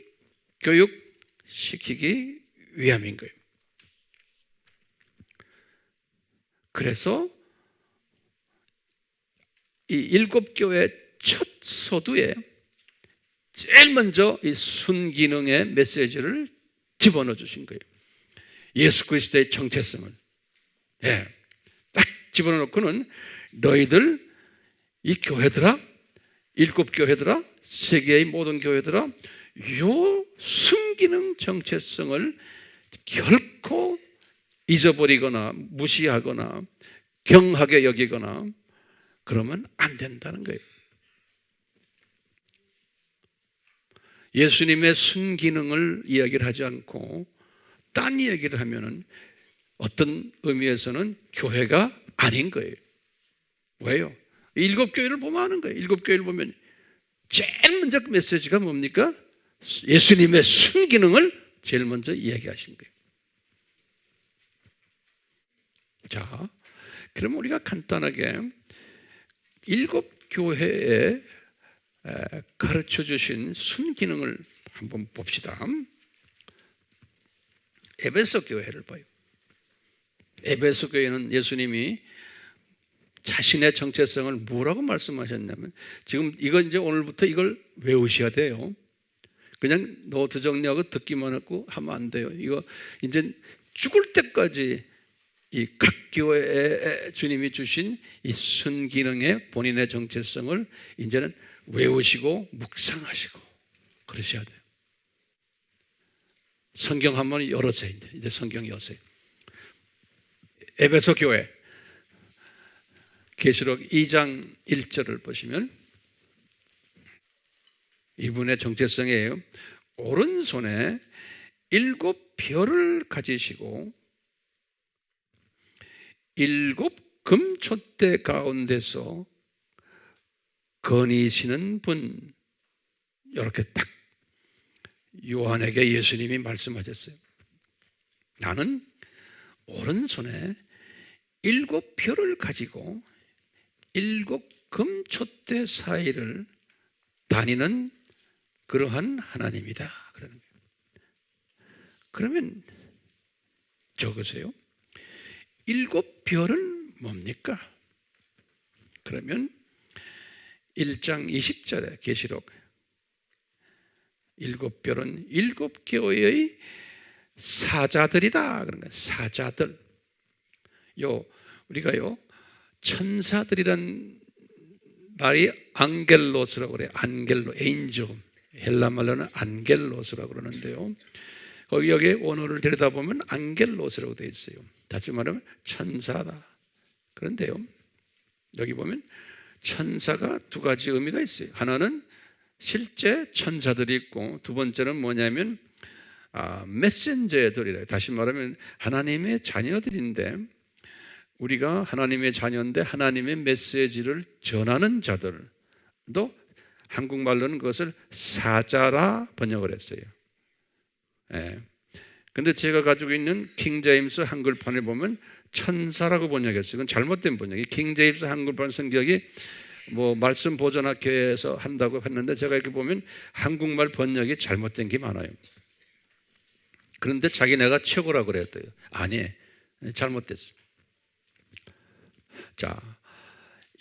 교육시키기 위함인 거예요. 그래서 이 7교회 첫 서두에 제일 먼저 이 순기능의 메시지를 집어넣어 주신 거예요. 예수 그리스도의 정체성을 딱 집어넣고는, 너희들 이 교회들아, 7교회들아, 세계의 모든 교회들아, 요 순기능 정체성을 결코 잊어버리거나 무시하거나 경하게 여기거나 그러면 안 된다는 거예요. 예수님의 순기능을 이야기를 하지 않고 딴 이야기를 하면은 어떤 의미에서는 교회가 아닌 거예요. 왜요? 7교회를 보면 아는 거예요. 7교회를 보면 제일 먼저 그 메시지가 뭡니까? 예수님의 순기능을 제일 먼저 이야기하신 거예요. 자, 그럼 우리가 간단하게 7교회에 가르쳐 주신 순기능을 한번 봅시다. 에베소 교회를 봐요. 에베소 교회는 예수님이 자신의 정체성을 뭐라고 말씀하셨냐면, 지금 이거 이제 오늘부터 이걸 외우셔야 돼요. 그냥 노트 정리하고 듣기만 하고 하면 안 돼요. 이거 이제 죽을 때까지 이 각 교회에 주님이 주신 이 순기능의 본인의 정체성을 이제는 외우시고 묵상하시고 그러셔야 돼요. 성경 한번 열어주세요. 이제 성경 여세요. 에베소 교회 계시록 2장 1절을 보시면 이분의 정체성이에요. 오른손에 7별을 가지시고 7 금촛대 가운데서 거니시는 분, 이렇게 딱 요한에게 예수님이 말씀하셨어요. 나는 오른손에 7별을 가지고 7 금촛대 사이를 다니는 그러한 하나님이다. 그러면 적으세요. 7별은 뭡니까? 그러면 1장 20절에 계시록 7별은 7교회의 사자들이다. 그런 거예요. 사자들. 우리가요 천사들이란 말이 안겔로스라고 그래요. 안겔로, 엔젤. 헬라 말로는 안겔로스라고 그러는데요. 여기에 원어를 들여다보면 안겔로스라고 되어 있어요. 다시 말하면 천사다. 그런데요, 여기 보면 천사가 두 가지 의미가 있어요. 하나는 실제 천사들이 있고, 두 번째는 뭐냐면 메신저들이래요. 다시 말하면 하나님의 자녀들인데, 우리가 하나님의 자녀인데 하나님의 메시지를 전하는 자들도 한국말로는 그것을 사자라 번역을 했어요. 근데 제가 가지고 있는 킹제임스 한글판에 보면 천사라고 번역했어요. 그건 잘못된 번역이. 킹제임스 한글판 성격이 뭐 말씀 보존학회에서 한다고 했는데, 제가 이렇게 보면 한국말 번역이 잘못된 게 많아요. 그런데 자기네가 최고라고 그랬대요. 아니에요. 잘못됐어요. 자,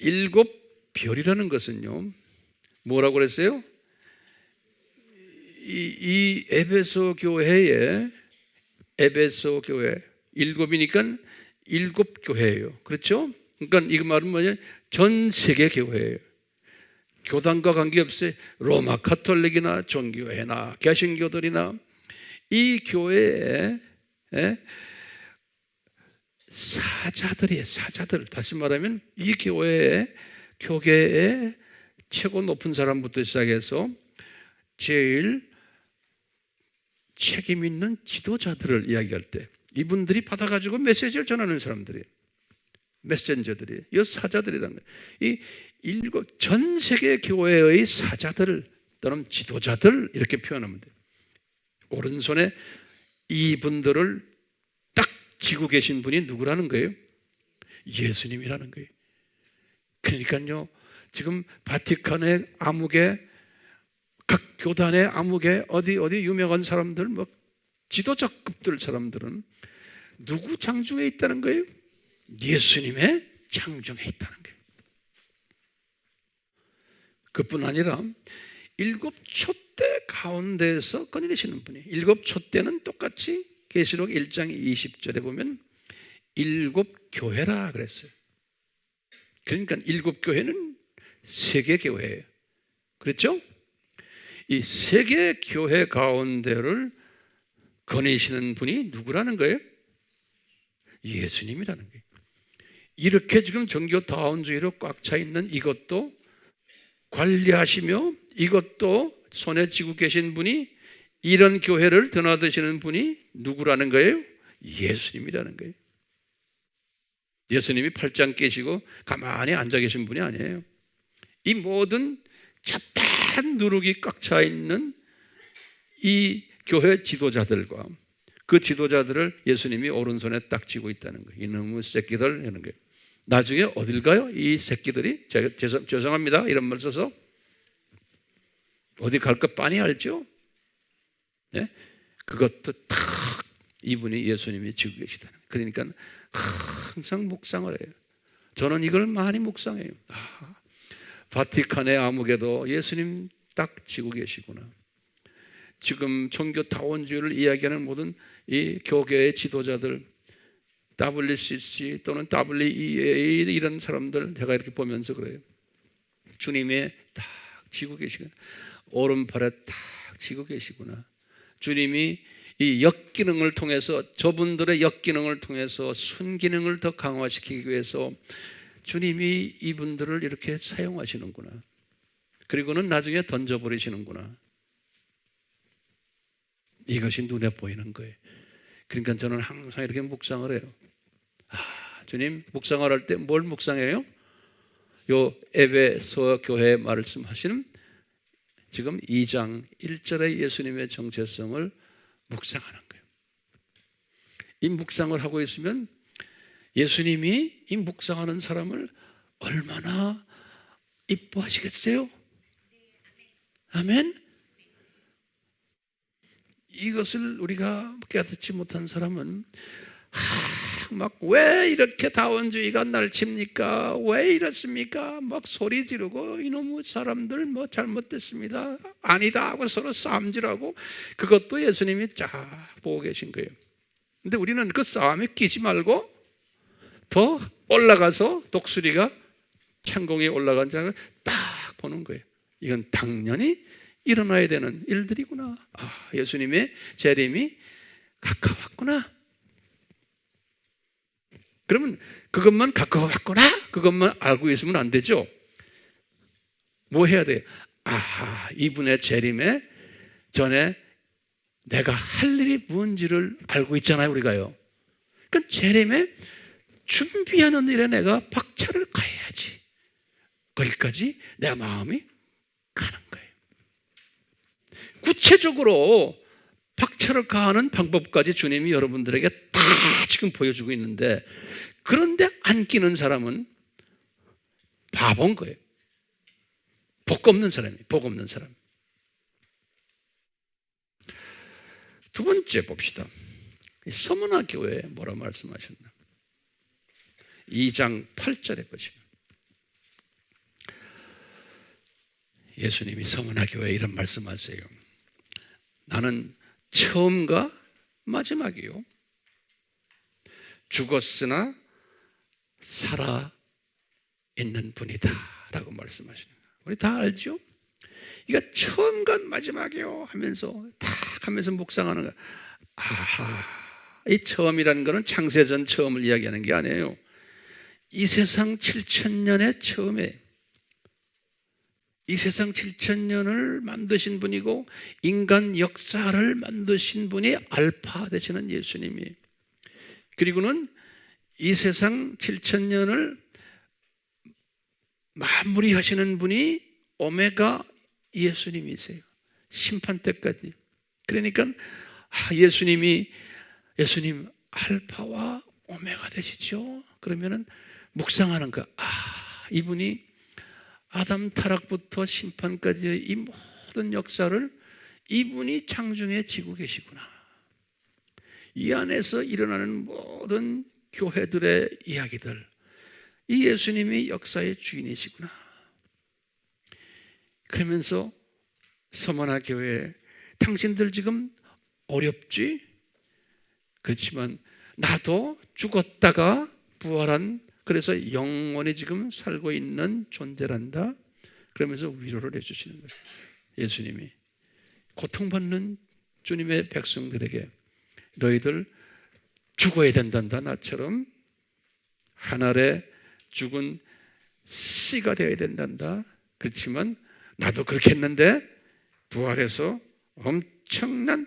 7별이라는 것은요, 뭐라고 그랬어요? 이 에베소 교회 7이니까 7교회예요. 그렇죠? 그러니까 이거 말은 뭐냐? 전 세계 교회예요. 교단과 관계없이 로마 카톨릭이나 종교회나 개신교들이나 이 교회에 사자들이에요. 사자들. 다시 말하면 이 교계의 최고 높은 사람부터 시작해서 제일 책임 있는 지도자들을 이야기할 때 이분들이 받아가지고 메시지를 전하는 사람들이에요. 메신저들이에요. 이 사자들이라는 거예요. 이 전 세계 교회의 사자들 또는 지도자들, 이렇게 표현하면 돼요. 오른손에 이분들을 딱 쥐고 계신 분이 누구라는 거예요? 예수님이라는 거예요. 그러니까요, 지금 바티칸의 암흑에, 각 교단의 암흑에 어디 유명한 사람들, 뭐 지도자급들 사람들은 누구 장중에 있다는 거예요? 예수님의 장중에 있다는 거예요. 그뿐 아니라 7 촛대 가운데에서 거느리시는 분이, 7 촛대는 똑같이 계시록 1장 20절에 보면 7 교회라 그랬어요. 그러니까 7 교회는 세계 교회예요. 그렇죠? 이 세계 교회 가운데를 거느리시는 분이 누구라는 거예요? 예수님이라는 거예요. 이렇게 지금 종교 다원주의로 꽉 차 있는 이것도 관리하시며 이것도 손에 쥐고 계신 분이, 이런 교회를 드나드시는 분이 누구라는 거예요? 예수님이라는 거예요. 예수님이 팔짱 끼시고 가만히 앉아 계신 분이 아니에요. 이 모든 잡다한 누룩이 꽉 차 있는 이 교회 지도자들과 그 지도자들을 예수님이 오른손에 딱 쥐고 있다는 거예요. 이놈의 새끼들 하는 거예요. 나중에 어딜 가요? 이 새끼들이, 제가 죄송합니다 이런 말 써서, 어디 갈 거 빤히 알죠? 예? 그것도 탁 이분이 예수님이 지고 계시다는 거예요. 그러니까 항상 묵상을 해요. 저는 이걸 많이 묵상해요. 바티칸의 암흑에도 예수님 딱 지고 계시구나. 지금 종교 다원주의를 이야기하는 모든 이 교계의 지도자들, WCC 또는 WEA 이런 사람들 제가 이렇게 보면서 그래요. 주님이 딱 지고 계시구나. 오른팔에 딱 지고 계시구나. 주님이 이 역기능을 통해서, 저분들의 역기능을 통해서 순기능을 더 강화시키기 위해서 주님이 이분들을 이렇게 사용하시는구나. 그리고는 나중에 던져버리시는구나. 이것이 눈에 보이는 거예요. 그러니까 저는 항상 이렇게 묵상을 해요. 주님, 묵상을 할 때 뭘 묵상해요? 요 에베소 교회 말씀하시는 지금 2장 1절의 예수님의 정체성을 묵상하는 거예요. 이 묵상을 하고 있으면 예수님이 이 묵상하는 사람을 얼마나 이뻐하시겠어요? 아멘? 이것을 우리가 깨닫지 못한 사람은 막 왜 이렇게 다원주의가 날칩니까? 왜 이렇습니까? 막 소리 지르고 이놈의 사람들 뭐 잘못됐습니다, 아니다 하고 서로 싸움질하고, 그것도 예수님이 쫙 보고 계신 거예요. 근데 우리는 그 싸움에 끼지 말고 더 올라가서 독수리가 창공에 올라간 자를 딱 보는 거예요. 이건 당연히 일어나야 되는 일들이구나. 예수님의 재림이 가까웠구나. 그러면 그것만 가까웠구나, 그것만 알고 있으면 안 되죠. 뭐 해야 돼요? 이분의 재림에 전에 내가 할 일이 뭔지를 알고 있잖아요, 우리가요. 그러니까 재림에 준비하는 일에 내가 박차를 가야지. 거기까지 내 마음이 가는 거예요. 구체적으로 박차를 가하는 방법까지 주님이 여러분들에게 다 지금 보여주고 있는데, 그런데 안 끼는 사람은 바본 거예요. 복 없는 사람이에요. 복 없는 사람. 두 번째 봅시다. 서문화 교회에 뭐라 말씀하셨나? 2장 8절에 보시면 예수님이 서문화 교회에 이런 말씀하세요. 나는 처음과 마지막이요, 죽었으나 살아 있는 분이다 라고 말씀하시는 거예요. 우리 다 알죠? 이거 처음과 마지막이요 하면서 딱 하면서 묵상하는 거예요. 이 처음이라는 것은 창세전 처음을 이야기하는 게 아니에요. 이 세상 7,000년의 처음에, 이 세상 7,000년을 만드신 분이고 인간 역사를 만드신 분이 알파 되시는 예수님이, 그리고는 이 세상 7,000년을 마무리하시는 분이 오메가 예수님이세요. 심판 때까지. 그러니까 예수님 알파와 오메가 되시죠. 그러면은 묵상하는 거, 이분이 아담 타락부터 심판까지의 이 모든 역사를 이분이 창중에 지고 계시구나. 이 안에서 일어나는 모든 교회들의 이야기들, 이 예수님이 역사의 주인이시구나. 그러면서 서문화 교회, 당신들 지금 어렵지? 그렇지만 나도 죽었다가 부활한, 그래서 영원히 지금 살고 있는 존재란다. 그러면서 위로를 해주시는 거예요. 예수님이 고통받는 주님의 백성들에게 너희들 죽어야 된단다. 나처럼 한 알에 죽은 씨가 되어야 된단다. 그렇지만 나도 그렇게 했는데 부활해서 엄청난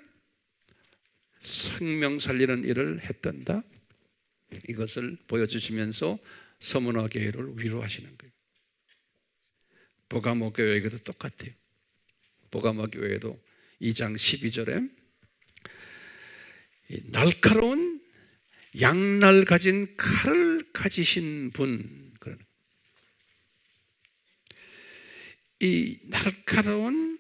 생명 살리는 일을 했단다. 이것을 보여주시면서 서문화 교회를 위로하시는 거예요. 보가모 교회에도 똑같아요. 보가모 교회도 2장 12절에 날카로운 양날 가진 칼을 가지신 분, 이 날카로운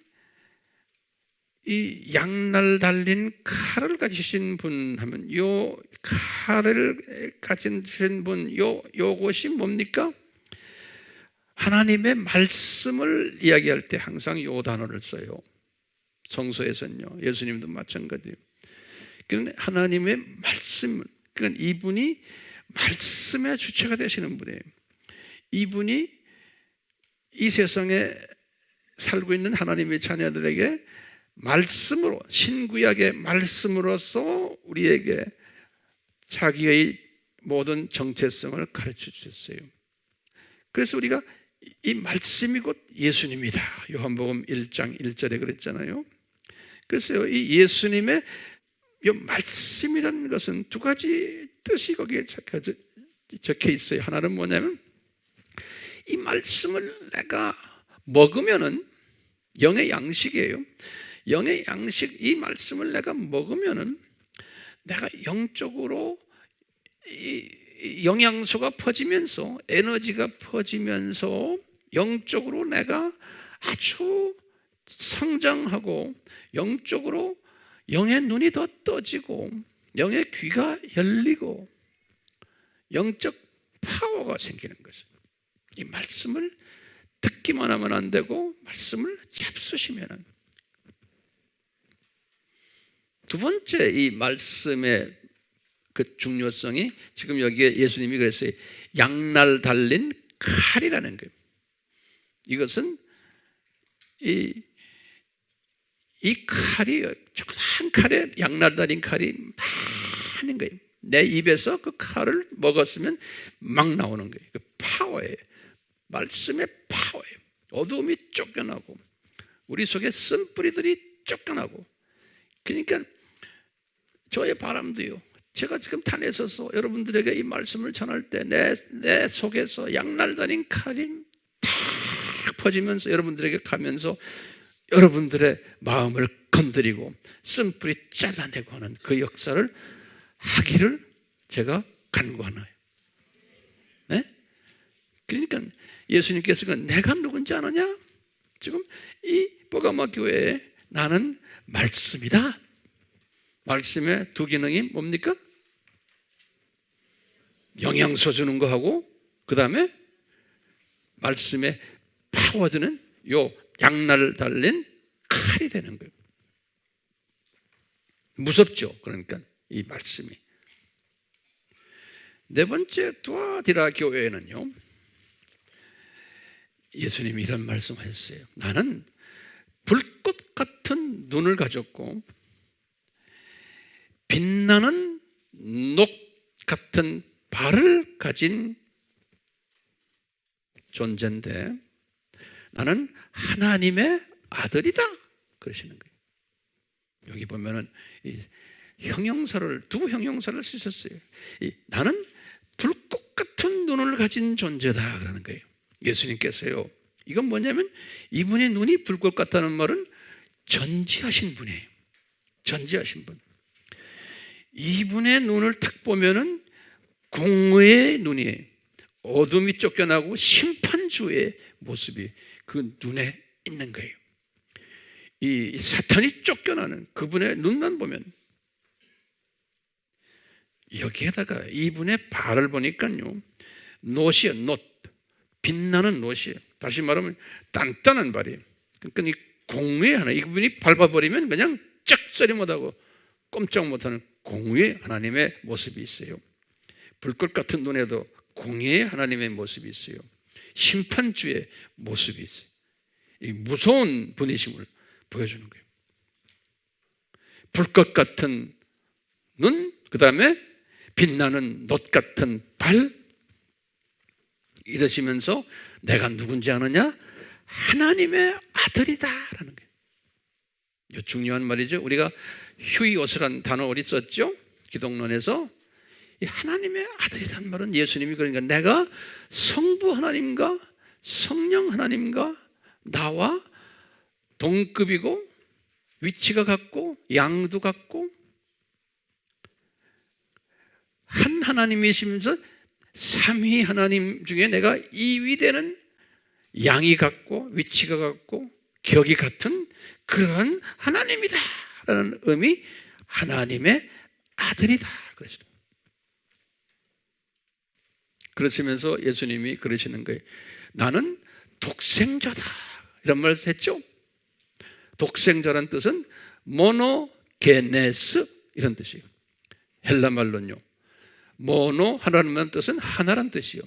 이 양날 달린 칼을 가지신 분 하면 요 칼을 가지신 분 요것이 뭡니까? 하나님의 말씀을 이야기할 때 항상 요 단어를 써요. 성서에서는요. 예수님도 마찬가지예요. 그러니까 하나님의 말씀, 그러니까 이분이 말씀의 주체가 되시는 분이에요. 이분이 이 세상에 살고 있는 하나님의 자녀들에게 말씀으로, 신구약의 말씀으로서 우리에게 자기의 모든 정체성을 가르쳐 주셨어요. 그래서 우리가 이 말씀이 곧 예수님이다. 요한복음 1장 1절에 그랬잖아요. 그래서 이 예수님의 이 말씀이라는 것은 두 가지 뜻이 거기에 적혀 있어요. 하나는 뭐냐면 이 말씀을 내가 먹으면은 영의 양식이에요. 영의 양식, 이 말씀을 내가 먹으면은 내가 영적으로 이 영양소가 퍼지면서 에너지가 퍼지면서 영적으로 내가 아주 성장하고 영적으로 영의 눈이 더 떠지고 영의 귀가 열리고 영적 파워가 생기는 것이죠. 이 말씀을 듣기만 하면 안 되고 말씀을 잡수시면은. 두 번째 이 말씀의 그 중요성이 지금 여기에 예수님이 그랬어요. 양날 달린 칼이라는 거예요. 이것은 이 칼이 조그만 칼에 양날 달린 칼이 많은 거예요. 내 입에서 그 칼을 먹었으면 막 나오는 거예요. 그 파워예요. 말씀의 파워예요. 어두움이 쫓겨나고 우리 속에 쓴뿌리들이 쫓겨나고. 그러니까 저의 바람도요, 제가 지금 단에 서서 여러분들에게 이 말씀을 전할 때 내 속에서 양날 달린 칼이 탁 퍼지면서 여러분들에게 가면서 여러분들의 마음을 건드리고 쓴뿌리 잘라내고 하는 그 역사를 하기를 제가 간구하나요? 네? 그러니까 예수님께서 내가 누군지 아느냐? 지금 이 버가마 교회에 나는 말씀이다. 말씀의 두 기능이 뭡니까? 영양소 주는 거하고 그 다음에 말씀에 파워 주는 요 양날 달린 칼이 되는 거예요. 무섭죠. 그러니까 이 말씀이. 네 번째 두아디라 교회에는요, 예수님이 이런 말씀하셨어요. 나는 불꽃 같은 눈을 가졌고 빛나는 녹 같은 발을 가진 존재인데 나는 하나님의 아들이다 그러시는 거예요. 여기 보면은 두 형용사를 쓰셨어요. 나는 불꽃 같은 눈을 가진 존재다 그러는 거예요. 예수님께서요, 이건 뭐냐면 이분의 눈이 불꽃 같다는 말은 전지하신 분이에요. 전지하신 분. 이분의 눈을 딱 보면은 공의의 눈이에요. 어둠이 쫓겨나고 심판주의 모습이 그 눈에 있는 거예요. 이 사탄이 쫓겨나는 그분의 눈만 보면, 여기에다가 이분의 발을 보니까요, 놋이에요. 놋, 빛나는 놋이에요. 다시 말하면 단단한 발이에요. 그러니까 이 공의의 하나, 이분이 밟아버리면 그냥 쩍소리 못하고 꼼짝 못하는 공의의 하나님의 모습이 있어요. 불꽃 같은 눈에도 공의의 하나님의 모습이 있어요. 심판주의 모습이 있어요. 이 무서운 분이심을 보여주는 거예요. 불꽃 같은 눈, 그 다음에 빛나는 놋 같은 발, 이러시면서 내가 누군지 아느냐? 하나님의 아들이다라는 거예요. 이 중요한 말이죠. 우리가 휴이오스란 단어 어디 썼죠? 기독론에서. 이 하나님의 아들이란 말은 예수님이, 그러니까 내가 성부 하나님과 성령 하나님과 나와 동급이고 위치가 같고 양도 같고 한 하나님이시면서 삼위 하나님 중에 내가 2위 되는 양이 같고 위치가 같고 격이 같은 그런 하나님이다 라는 의미, 하나님의 아들이다 그러시죠. 그러시면서 예수님이 그러시는 거예요. 나는 독생자다 이런 말을 했죠. 독생자란 뜻은 모노게네스 이런 뜻이에요. 헬라 말로는요, 모노 하나라는 뜻은 하나란 뜻이요,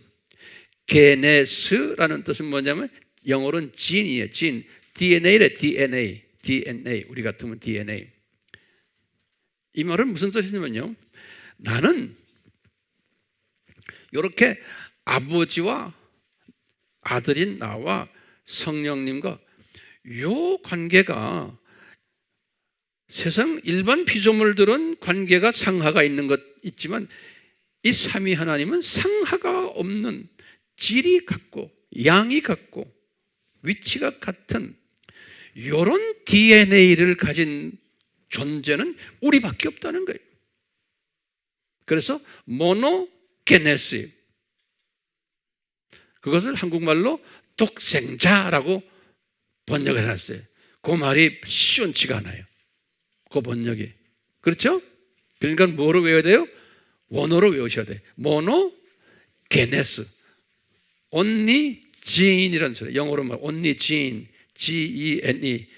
게네스라는 뜻은 뭐냐면 영어로는 진이에요. 진, DNA래. DNA 우리 같으면 DNA. 이 말은 무슨 뜻이냐면요, 나는 이렇게 아버지와 아들인 나와 성령님과 이 관계가 세상 일반 피조물들은 관계가 상하가 있는 것 있지만 이 삼위 하나님은 상하가 없는, 질이 같고 양이 같고 위치가 같은 이런 DNA를 가진 존재는 우리밖에 없다는 거예요. 그래서 모노게네스, 그것을 한국말로 독생자라고 번역을 해놨어요. 그 말이 시원치가 않아요, 그 번역이. 그렇죠? 그러니까 뭐로 외워야 돼요? 원어로 외우셔야 돼요. 모노게네스, only gene이라는 소리, 영어로 말 only gene, Gene,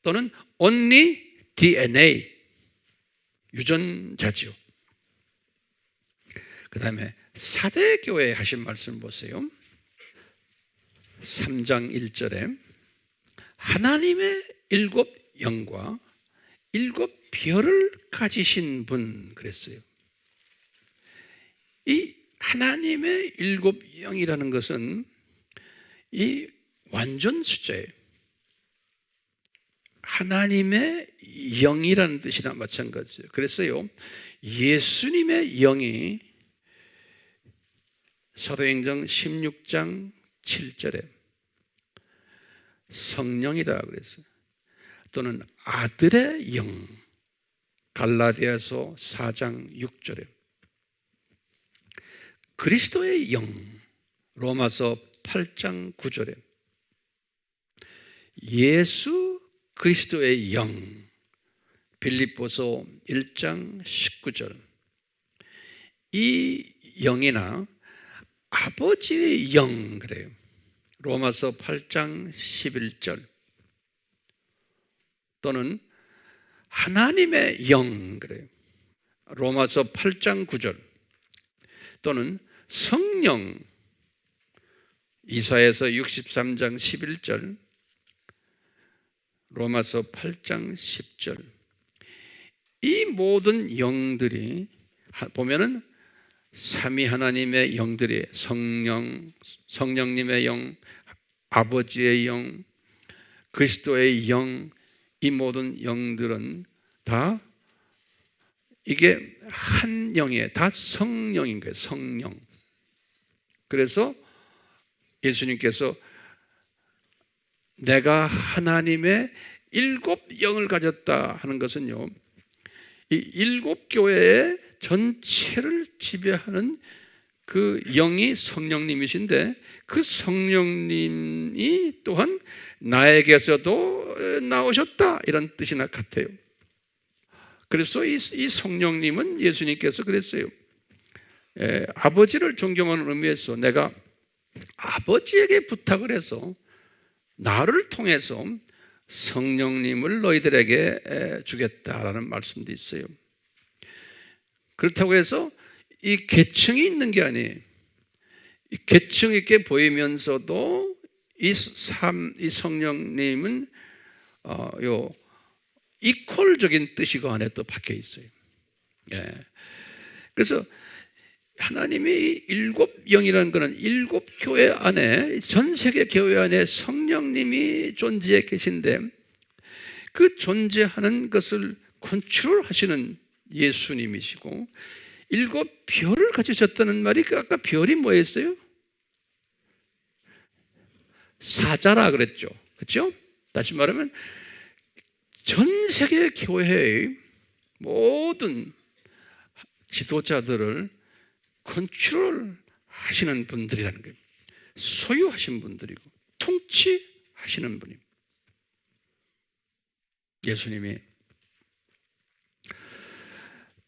또는 only DNA, 유전자지요. 그 다음에 사대교회 하신 말씀 보세요. 3장 1절에 하나님의 7 영과 7 별을 가지신 분 그랬어요. 이 하나님의 7 영이라는 것은 이 완전 숫자예요. 하나님의 영이라는 뜻이나 마찬가지예요. 그랬어요. 예수님의 영이 사도행전 16장 7절에 성령이다 그랬어요. 또는 아들의 영, 갈라디아서 4장 6절에 그리스도의 영, 로마서 8장 9절에 예수 그리스도의 영, 빌립보서 1장 19절. 이 영이나 아버지의 영 그래요. 로마서 8장 11절. 또는 하나님의 영 그래요. 로마서 8장 9절. 또는 성령, 이사야서 63장 11절, 로마서 8장 10절. 이 모든 영들이 보면은 삼위 하나님의 영들이 성령, 성령님의 영, 아버지의 영, 그리스도의 영, 이 모든 영들은 다 이게 한 영이에요. 다 성령인 거예요. 성령. 그래서 예수님께서 내가 하나님의 7 영을 가졌다 하는 것은요, 이 7 교회의 전체를 지배하는 그 영이 성령님이신데 그 성령님이 또한 나에게서도 나오셨다 이런 뜻이나 같아요. 그래서 이 성령님은 예수님께서 그랬어요. 아버지를 존경하는 의미에서 내가 아버지에게 부탁을 해서 나를 통해서 성령님을 너희들에게 주겠다라는 말씀도 있어요. 그렇다고 해서 이 계층이 있는 게 아니에요. 이 계층 있게 보이면서도 이 성령님은 이퀄적인 뜻이 그 안에 또 박혀 있어요. 그래서 하나님이 7 영이라는 것은 7 교회 안에, 전 세계 교회 안에 성령님이 존재해 계신데 그 존재하는 것을 컨트롤하시는 예수님이시고 7 별을 가지셨다는 말이 아까 별이 뭐였어요? 사자라 그랬죠. 그렇죠? 다시 말하면 전 세계 교회의 모든 지도자들을 컨트롤 하시는 분들이라는 거예요. 소유하신 분들이고 통치 하시는 분입니다. 예수님이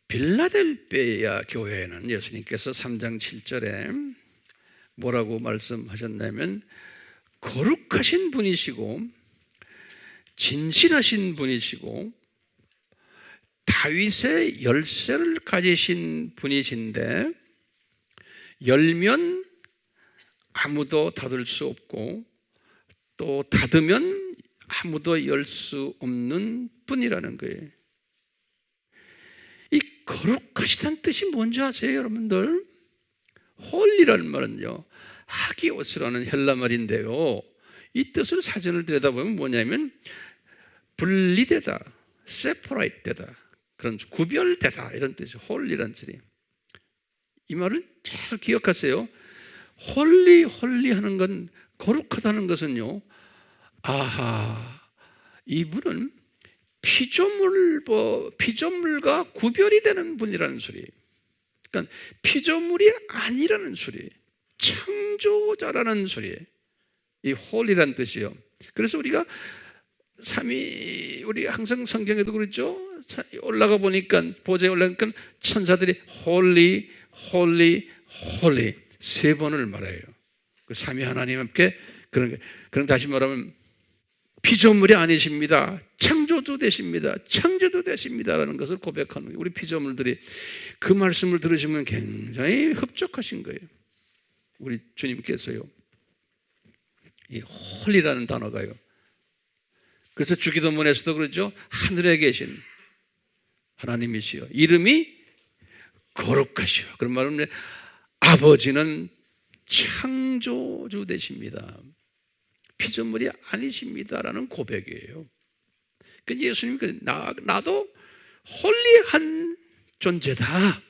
빌라델베아 교회에는 예수님께서 3장 7절에 뭐라고 말씀하셨냐면 거룩하신 분이시고 진실하신 분이시고 다윗의 열쇠를 가지신 분이신데 열면 아무도 닫을 수 없고 또 닫으면 아무도 열 수 없는 분이라는 거예요. 이 거룩하시다는 뜻이 뭔지 아세요, 여러분들? 홀리라는 말은요, 하기오스라는 헬라 말인데요, 이 뜻을 사전을 들여다보면 뭐냐면 분리되다, separate 되다, 그런 구별되다 이런 뜻이에요. 홀리라는 뜻이. 이 말을 잘 기억하세요. 홀리 하는 건, 거룩하다는 것은요, 아하, 이분은 피조물과 구별이 되는 분이라는 소리예요. 그러니까 피조물이 아니라는 소리예요. 창조자라는 소리예요. 이 홀리라는 뜻이요. 그래서 우리가 우리 항상 성경에도 그렇죠. 올라가 보니까, 보좌에 올라가니까 천사들이 홀리 세 번을 말해요. 그 삼위 하나님께 그런 다시 말하면 피조물이 아니십니다. 창조주 되십니다. 창조주 되십니다라는 것을 고백하는 거예요. 우리 피조물들이 그 말씀을 들으시면 굉장히 흡족하신 거예요. 우리 주님께서요, 이 홀리라는 단어가요. 그래서 주기도문에서도 그러죠. 하늘에 계신 하나님이시여 이름이 거룩하시오. 그런 말은 아버지는 창조주 되십니다. 피조물이 아니십니다라는 고백이에요. 그러니까 예수님이 나도 홀리한 존재다.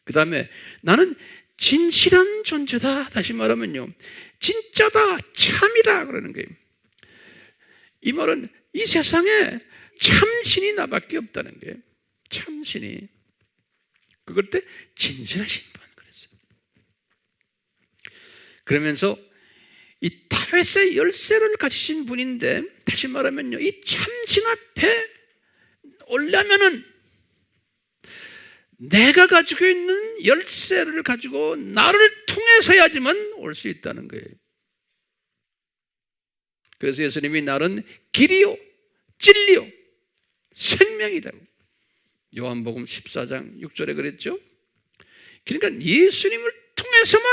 그 다음에 나는 진실한 존재다. 다시 말하면요, 진짜다, 참이다 그러는 거예요. 이 말은 이 세상에 참신이 나밖에 없다는 거예요. 참신이. 그걸 때 진실하신 분 그랬어요. 그러면서 이 다윗의 열쇠를 가지신 분인데, 다시 말하면요, 이 참신 앞에 오려면은 내가 가지고 있는 열쇠를 가지고 나를 통해서야지만 올 수 있다는 거예요. 그래서 예수님이 나는 길이요 진리요 생명이라고 요한복음 14장 6절에 그랬죠. 그러니까 예수님을 통해서만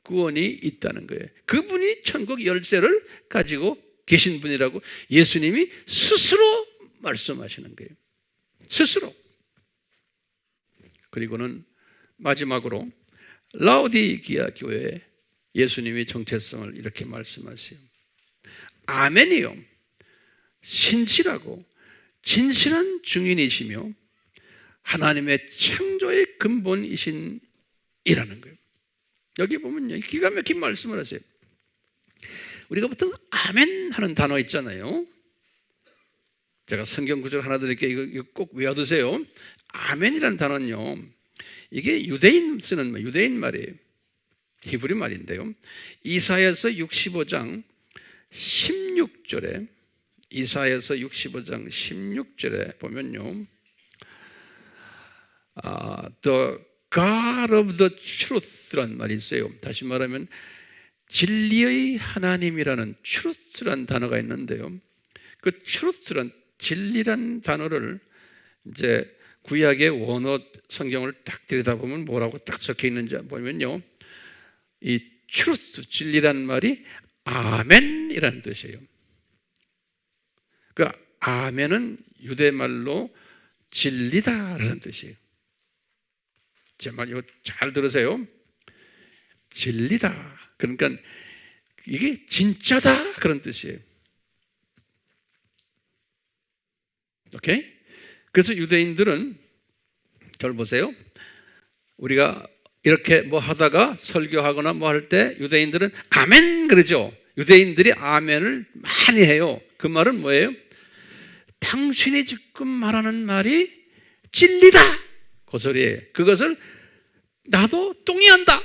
구원이 있다는 거예요. 그분이 천국 열쇠를 가지고 계신 분이라고 예수님이 스스로 말씀하시는 거예요. 스스로. 그리고는 마지막으로 라오디기아 교회에 예수님이 정체성을 이렇게 말씀하세요. 아멘이요, 신실하고 진실한 증인이시며 하나님의 창조의 근본이신 이라는 거예요. 여기 보면요, 기가 막힌 말씀을 하세요. 우리가 보통 아멘 하는 단어 있잖아요. 제가 성경 구절 하나 드릴게요. 이거 꼭 외워두세요. 아멘이라는 단어는요, 이게 유대인 쓰는 유대인 말이에요. 히브리 말인데요, 이사야서 65장 16절에 이사야서 65장 16절에 보면요, The God of the truth란 말이 있어요. 다시 말하면 진리의 하나님이라는 truth란 단어가 있는데요, 그 truth란 진리란 단어를 이제 구약의 원어 성경을 딱 들여다보면 뭐라고 딱 적혀 있는지 보면요, 이 truth, 진리란 말이 아멘이라는 뜻이에요. 그 아멘은 유대말로 진리다라는 뜻이에요. 제 말 이거 잘 들으세요. 진리다. 그러니까 이게 진짜다 그런 뜻이에요. 오케이? 그래서 유대인들은 잘 보세요. 우리가 이렇게 뭐 하다가 설교하거나 뭐 할 때 유대인들은 아멘 그러죠. 유대인들이 아멘을 많이 해요. 그 말은 뭐예요? 당신이 지금 말하는 말이 진리다 그 소리예요. 그것을 나도 동의한다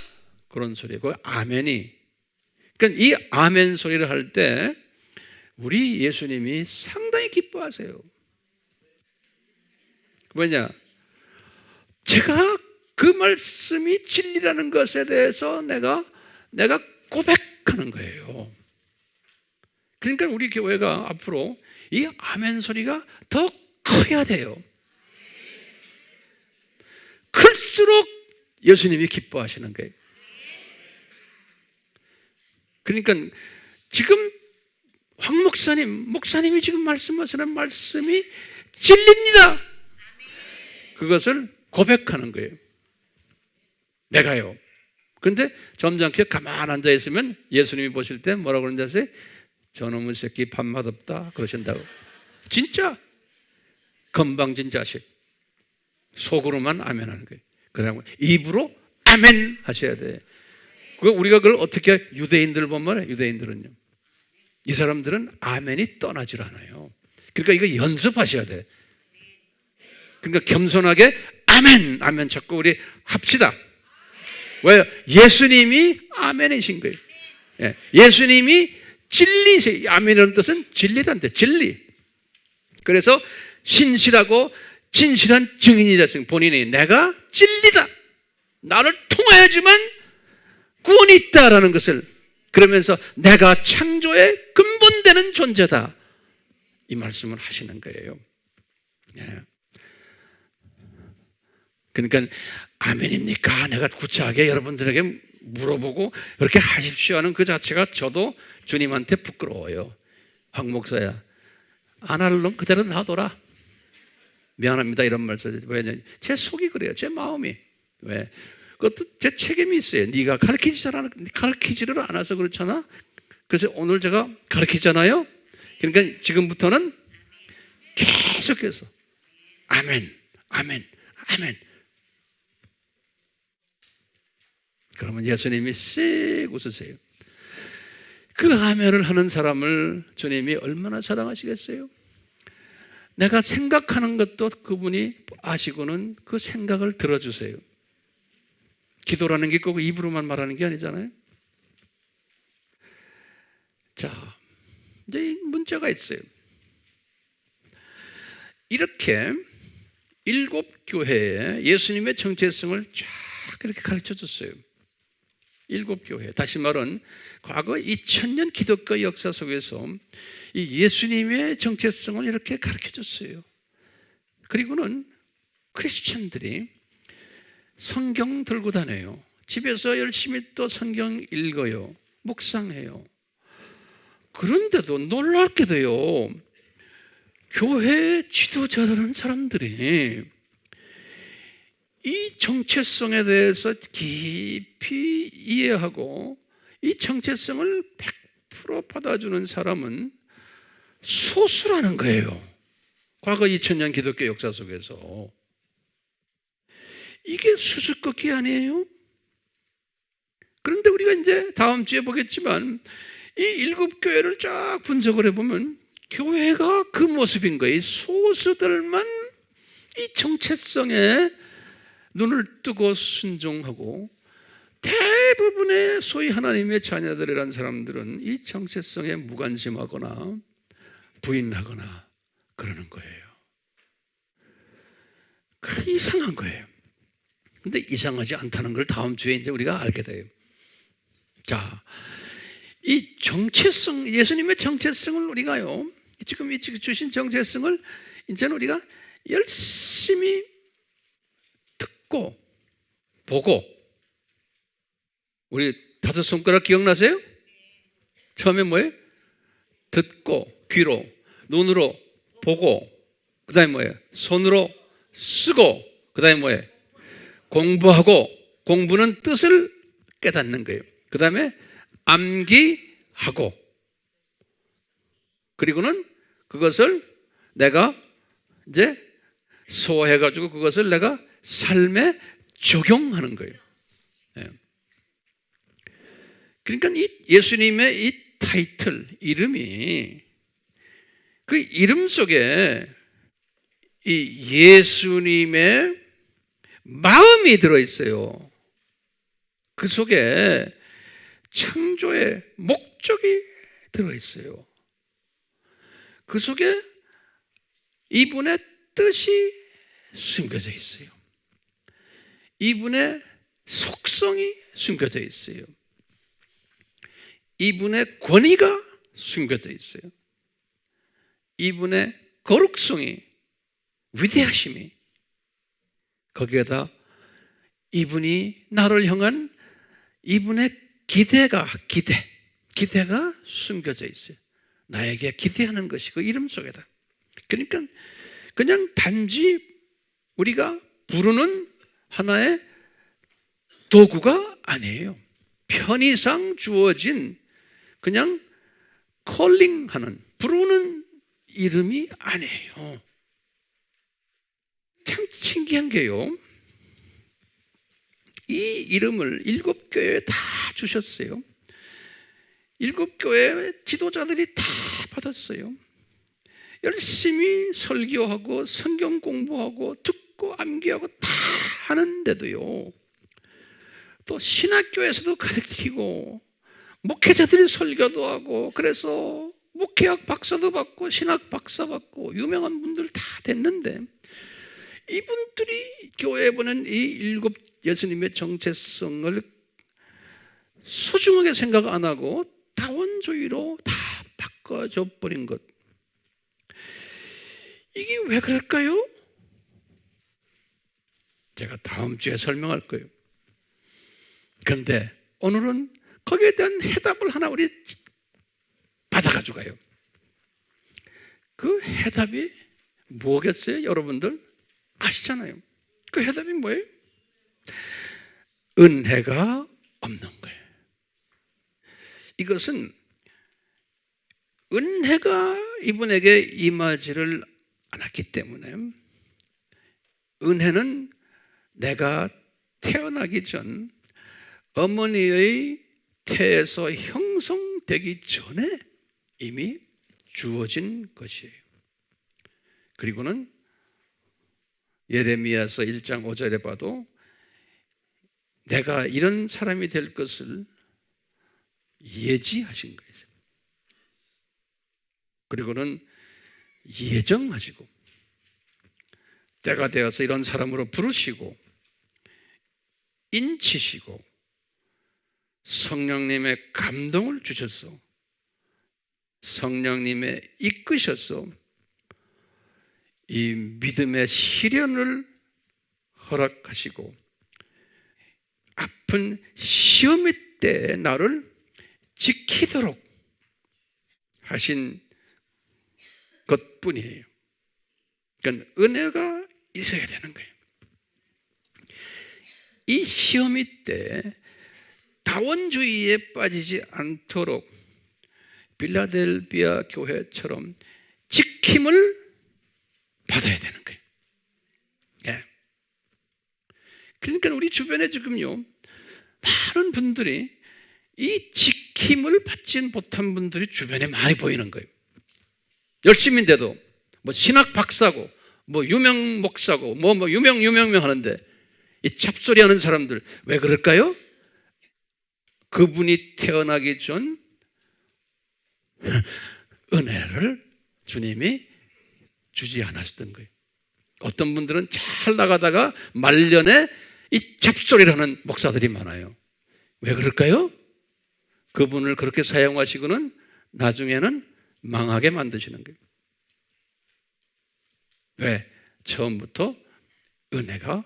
그런 소리예요. 그 아멘이. 그러니까 이 아멘 소리를 할 때 우리 예수님이 상당히 기뻐하세요. 뭐냐? 제가 그 말씀이 진리라는 것에 대해서 내가 고백하는 거예요. 그러니까 우리 교회가 앞으로 이 아멘 소리가 더 커야 돼요. 클수록 예수님이 기뻐하시는 거예요. 그러니까 지금 황 목사님이 지금 말씀하시는 말씀이 진리입니다. 그것을 고백하는 거예요. 내가요. 그런데 점잖게 가만 앉아 있으면 예수님이 보실 때 뭐라고 그러는지 아세요? 저놈의 새끼 밥맛 없다 그러신다고. 진짜 건방진 자식. 속으로만 아멘 하는 거예요. 그러고 입으로 아멘 하셔야 돼. 우리가 그걸 어떻게 유대인들 보면 말이에요. 유대인들은요, 이 사람들은 아멘이 떠나질 않아요. 그러니까 이거 연습하셔야 돼. 그러니까 겸손하게 아멘, 아멘 자꾸 우리 합시다. 왜요? 예수님이 아멘이신 거예요. 예수님이 진리세요. 아멘이라는 뜻은 진리란데, 진리. 그래서 신실하고 진실한 증인이라서 본인이 내가 진리다, 나를 통하여지만 구원이 있다라는 것을, 그러면서 내가 창조의 근본되는 존재다, 이 말씀을 하시는 거예요. 그러니까 아멘입니까? 내가 구차하게 여러분들에게 물어보고 그렇게 하십시오 하는 그 자체가 저도 주님한테 부끄러워요. 황 목사야, 안 할 놈 그대로 놔둬라. 미안합니다 이런 말 써요. 왜냐? 제 속이 그래요. 제 마음이. 왜? 그것도 제 책임이 있어요. 네가 가르치지를 않아서 그렇잖아. 그래서 오늘 제가 가르치잖아요. 그러니까 지금부터는 계속해서 아멘, 아멘, 아멘. 그러면 예수님이 씩 웃으세요. 그 아멘을 하는 사람을 주님이 얼마나 사랑하시겠어요? 내가 생각하는 것도 그분이 아시고는 그 생각을 들어주세요. 기도라는 게 꼭 입으로만 말하는 게 아니잖아요. 자, 이제 문제가 있어요. 이렇게 7 교회에 예수님의 정체성을 쫙 그렇게 가르쳐 줬어요. 7 교회. 다시 말은 과거 2000년 기독교 역사 속에서 이 예수님의 정체성을 이렇게 가르쳐 줬어요. 그리고는 크리스천들이 성경 들고 다녀요. 집에서 열심히 또 성경 읽어요. 묵상해요. 그런데도 놀랍게도요, 교회 지도자라는 사람들이 이 정체성에 대해서 깊이 이해하고 이 정체성을 100% 받아주는 사람은 소수라는 거예요. 과거 2000년 기독교 역사 속에서. 이게 수수께끼 아니에요? 그런데 우리가 이제 다음 주에 보겠지만 이 7 교회를 쫙 분석을 해보면 교회가 그 모습인 거예요. 소수들만 이 정체성에 눈을 뜨고 순종하고, 대부분의 소위 하나님의 자녀들이라는 사람들은 이 정체성에 무관심하거나 부인하거나 그러는 거예요. 그 이상한 거예요. 근데 이상하지 않다는 걸 다음 주에 이제 우리가 알게 돼요. 자, 이 정체성, 예수님의 정체성을 우리가요, 지금 이 주신 정체성을 이제는 우리가 열심히 듣고 보고, 우리 5 손가락 기억나세요? 처음에 뭐예요? 듣고, 귀로, 눈으로 보고, 그 다음에 뭐예요? 손으로 쓰고, 그 다음에 뭐예요? 공부하고, 공부는 뜻을 깨닫는 거예요. 그 다음에 암기하고, 그리고는 그것을 내가 이제 소화해가지고 그것을 내가 삶에 적용하는 거예요. 그러니까 이 예수님의 이 타이틀, 이름이, 그 이름 속에 이 예수님의 마음이 들어있어요. 그 속에 창조의 목적이 들어있어요. 그 속에 이분의 뜻이 숨겨져 있어요. 이분의 속성이 숨겨져 있어요. 이분의 권위가 숨겨져 있어요. 이분의 거룩성이, 위대하심이, 거기에다 이분이 나를 향한 이분의 기대가 숨겨져 있어요. 나에게 기대하는 것이 그 이름 속에다. 그러니까 그냥 단지 우리가 부르는 하나의 도구가 아니에요. 편의상 주어진 그냥 콜링하는, 부르는 이름이 아니에요. 참 신기한 게요, 이 이름을 7교회에 다 주셨어요. 7교회 지도자들이 다 받았어요. 열심히 설교하고 성경 공부하고 듣고 암기하고 다 하는데도요, 또 신학교에서도 가르치고 목회자들이 설교도 하고, 그래서 목회학 박사도 받고 신학 박사 받고 유명한 분들 다 됐는데, 이분들이 교회에 보낸 이 7 예수님의 정체성을 소중하게 생각 안 하고 다원주의로 다 바꿔줘 버린 것, 이게 왜 그럴까요? 제가 다음 주에 설명할 거예요. 그런데 오늘은 거기에 대한 해답을 하나 우리 받아가지고 가요. 그 해답이 뭐겠어요? 여러분들 아시잖아요. 그 해답이 뭐예요? 은혜가 없는 거예요. 이것은 은혜가 이분에게 임하지를 않았기 때문에, 은혜는 내가 태어나기 전 어머니의 태에서 형성되기 전에 이미 주어진 것이에요. 그리고는 예레미야서 1장 5절에 봐도 내가 이런 사람이 될 것을 예지하신 거예요. 그리고는 예정하시고 때가 되어서 이런 사람으로 부르시고 인치시고 성령님의 감동을 주셔서 성령님의 이끄셔서 이 믿음의 시련을 허락하시고 아픈 시험의 때에 나를 지키도록 하신 것뿐이에요. 그러니까 은혜가 있어야 되는 거예요. 이 시험의 때 다원주의에 빠지지 않도록 빌라델비아 교회처럼 지킴을 받아야 되는 거예요. 예. 그러니까 우리 주변에 지금요, 많은 분들이 이 지킴을 받지 못한 분들이 주변에 많이 보이는 거예요. 열심인데도 뭐 신학 박사고 뭐 유명 목사고 뭐 유명 하는데 이 잡소리 하는 사람들, 왜 그럴까요? 그분이 태어나기 전 은혜를 주님이 주지 않았던 거예요. 어떤 분들은 잘 나가다가 말년에 이 잡소리를 하는 목사들이 많아요. 왜 그럴까요? 그분을 그렇게 사용하시고는 나중에는 망하게 만드시는 거예요. 왜? 처음부터 은혜가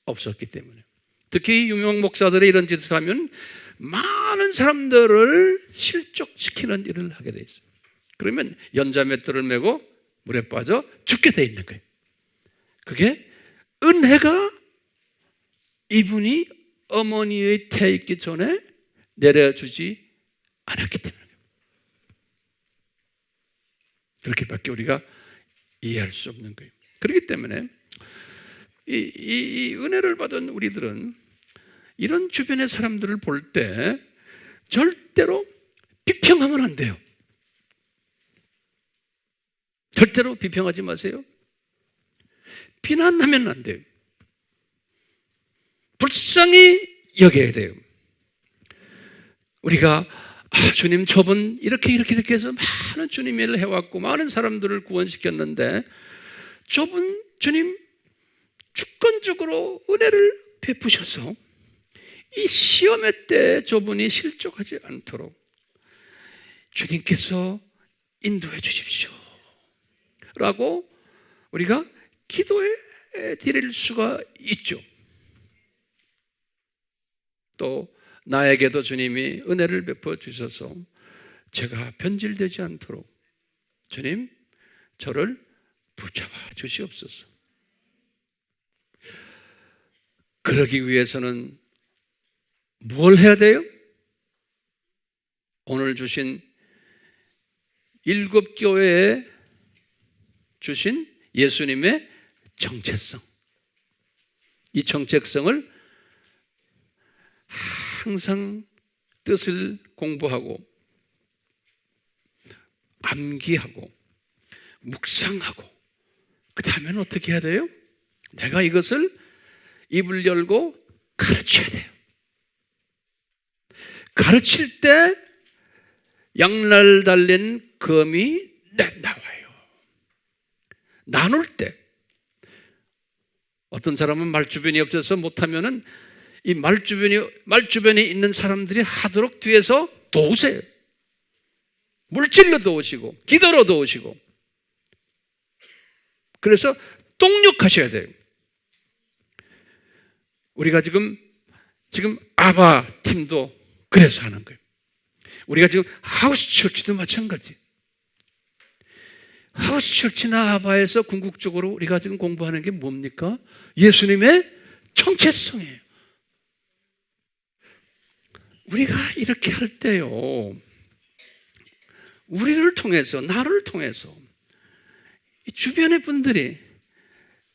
없었기 때문에. 특히 유명 목사들이 이런 짓을 하면 많은 사람들을 실족시키는 일을 하게 돼 있어요. 그러면 연자맷돌을 메고 물에 빠져 죽게 돼 있는 거예요. 그게 은혜가 이분이 어머니의 태에 있기 전에 내려주지 않았기 때문에. 그렇게밖에 우리가 이해할 수 없는 거예요. 그렇기 때문에 이 은혜를 받은 우리들은 이런 주변의 사람들을 볼 때 절대로 비평하면 안 돼요. 절대로 비평하지 마세요. 비난하면 안 돼요. 불쌍히 여겨야 돼요. 우리가 주님 저분 이렇게 해서 많은 주님 일을 해왔고 많은 사람들을 구원시켰는데 저분 주님 주권적으로 은혜를 베푸셔서 이 시험의 때 저분이 실족하지 않도록 주님께서 인도해 주십시오 라고 우리가 기도해 드릴 수가 있죠. 또 나에게도 주님이 은혜를 베풀어 주셔서 제가 변질되지 않도록 주님 저를 붙잡아 주시옵소서. 그러기 위해서는 뭘 해야 돼요? 오늘 주신 7교회에 주신 예수님의 정체성, 이 정체성을 항상 뜻을 공부하고 암기하고 묵상하고 그 다음에는 어떻게 해야 돼요? 내가 이것을 입을 열고 가르쳐야 돼요. 가르칠 때 양날 달린 검이 나와요. 나눌 때 어떤 사람은 말주변이 없어서 못하면은 이 말주변에 있는 사람들이 하도록 뒤에서 도우세요. 물질로 도우시고 기도로 도우시고 그래서 동력하셔야 돼요. 우리가 지금 아바 팀도 그래서 하는 거예요. 우리가 지금 하우스 처치도 마찬가지. 하우스 처치나 아바에서 궁극적으로 우리가 지금 공부하는 게 뭡니까? 예수님의 정체성이에요. 우리가 이렇게 할 때요, 우리를 통해서, 나를 통해서 주변의 분들이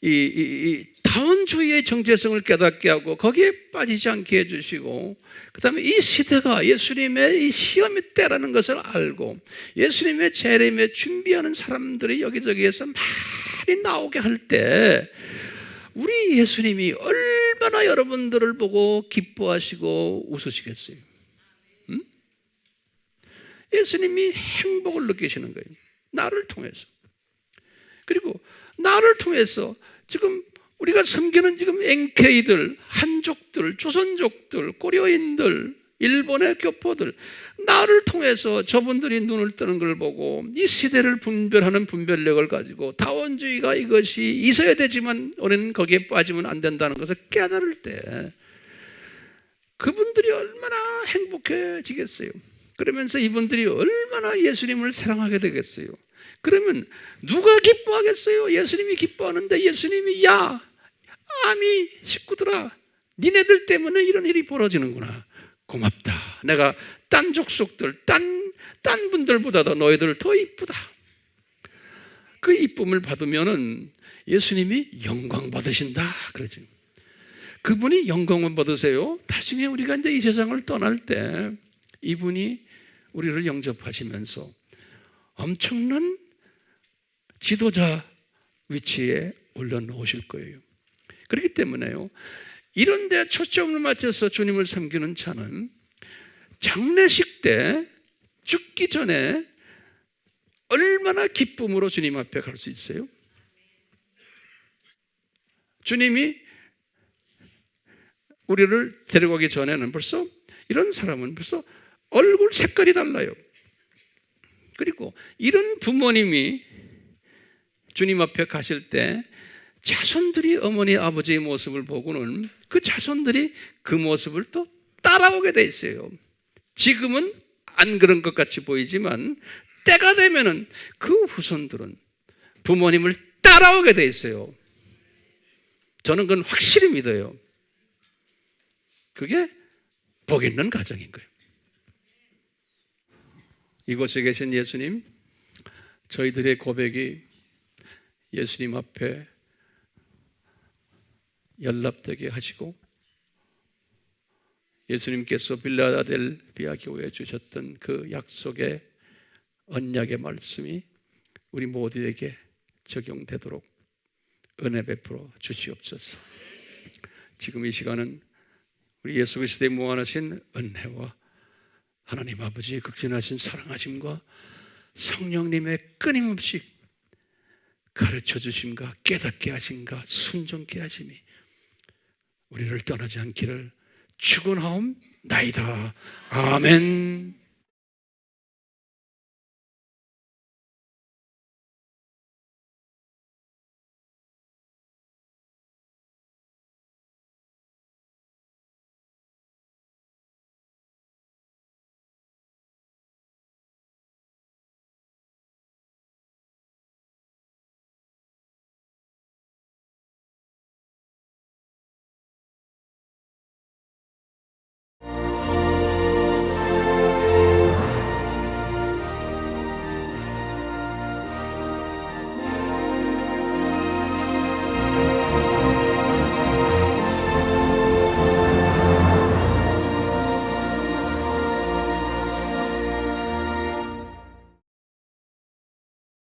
이 다원주의의 정체성을 깨닫게 하고 거기에 빠지지 않게 해주시고, 그 다음에 이 시대가 예수님의 이 시험의 때라는 것을 알고 예수님의 재림에 준비하는 사람들이 여기저기에서 많이 나오게 할 때 우리 예수님이 얼마나 여러분들을 보고 기뻐하시고 웃으시겠어요? 응? 예수님이 행복을 느끼시는 거예요. 나를 통해서. 그리고 나를 통해서 지금 우리가 섬기는 지금 NK들, 한족들, 조선족들, 고려인들, 일본의 교포들, 나를 통해서 저분들이 눈을 뜨는 걸 보고 이 시대를 분별하는 분별력을 가지고 다원주의가 이것이 있어야 되지만 우리는 거기에 빠지면 안 된다는 것을 깨달을 때 그분들이 얼마나 행복해지겠어요. 그러면서 이분들이 얼마나 예수님을 사랑하게 되겠어요. 그러면 누가 기뻐하겠어요? 예수님이 기뻐하는데 예수님이 야 아미 식구들아 니네들 때문에 이런 일이 벌어지는구나. 고맙다. 내가 딴 족속들, 딴 분들보다도 너희들 더 이쁘다. 그 이쁨을 받으면은 예수님이 영광 받으신다. 그러죠. 그분이 영광만 받으세요. 나중에 우리가 이제 이 세상을 떠날 때 이분이 우리를 영접하시면서 엄청난 지도자 위치에 올려놓으실 거예요. 그렇기 때문에요, 이런 데 초점을 맞춰서 주님을 섬기는 자는 장례식 때 죽기 전에 얼마나 기쁨으로 주님 앞에 갈 수 있어요? 주님이 우리를 데려가기 전에는 벌써 이런 사람은 벌써 얼굴 색깔이 달라요. 그리고 이런 부모님이 주님 앞에 가실 때 자손들이 어머니 아버지의 모습을 보고는 그 자손들이 그 모습을 또 따라오게 돼 있어요. 지금은 안 그런 것 같이 보이지만 때가 되면은 그 후손들은 부모님을 따라오게 돼 있어요. 저는 그건 확실히 믿어요. 그게 복 있는 가정인 거예요. 이곳에 계신 예수님, 저희들의 고백이 예수님 앞에 연락되게 하시고 예수님께서 빌라델비아 교회에 주셨던 그 약속의 언약의 말씀이 우리 모두에게 적용되도록 은혜 베풀어 주시옵소서. 지금 이 시간은 우리 예수 그리스도의 무한하신 은혜와 하나님 아버지의 극진하신 사랑하심과 성령님의 끊임없이 가르쳐 주심과 깨닫게 하심과 순종케 하심이 우리를 떠나지 않기를 축원하옵나이다. 아멘.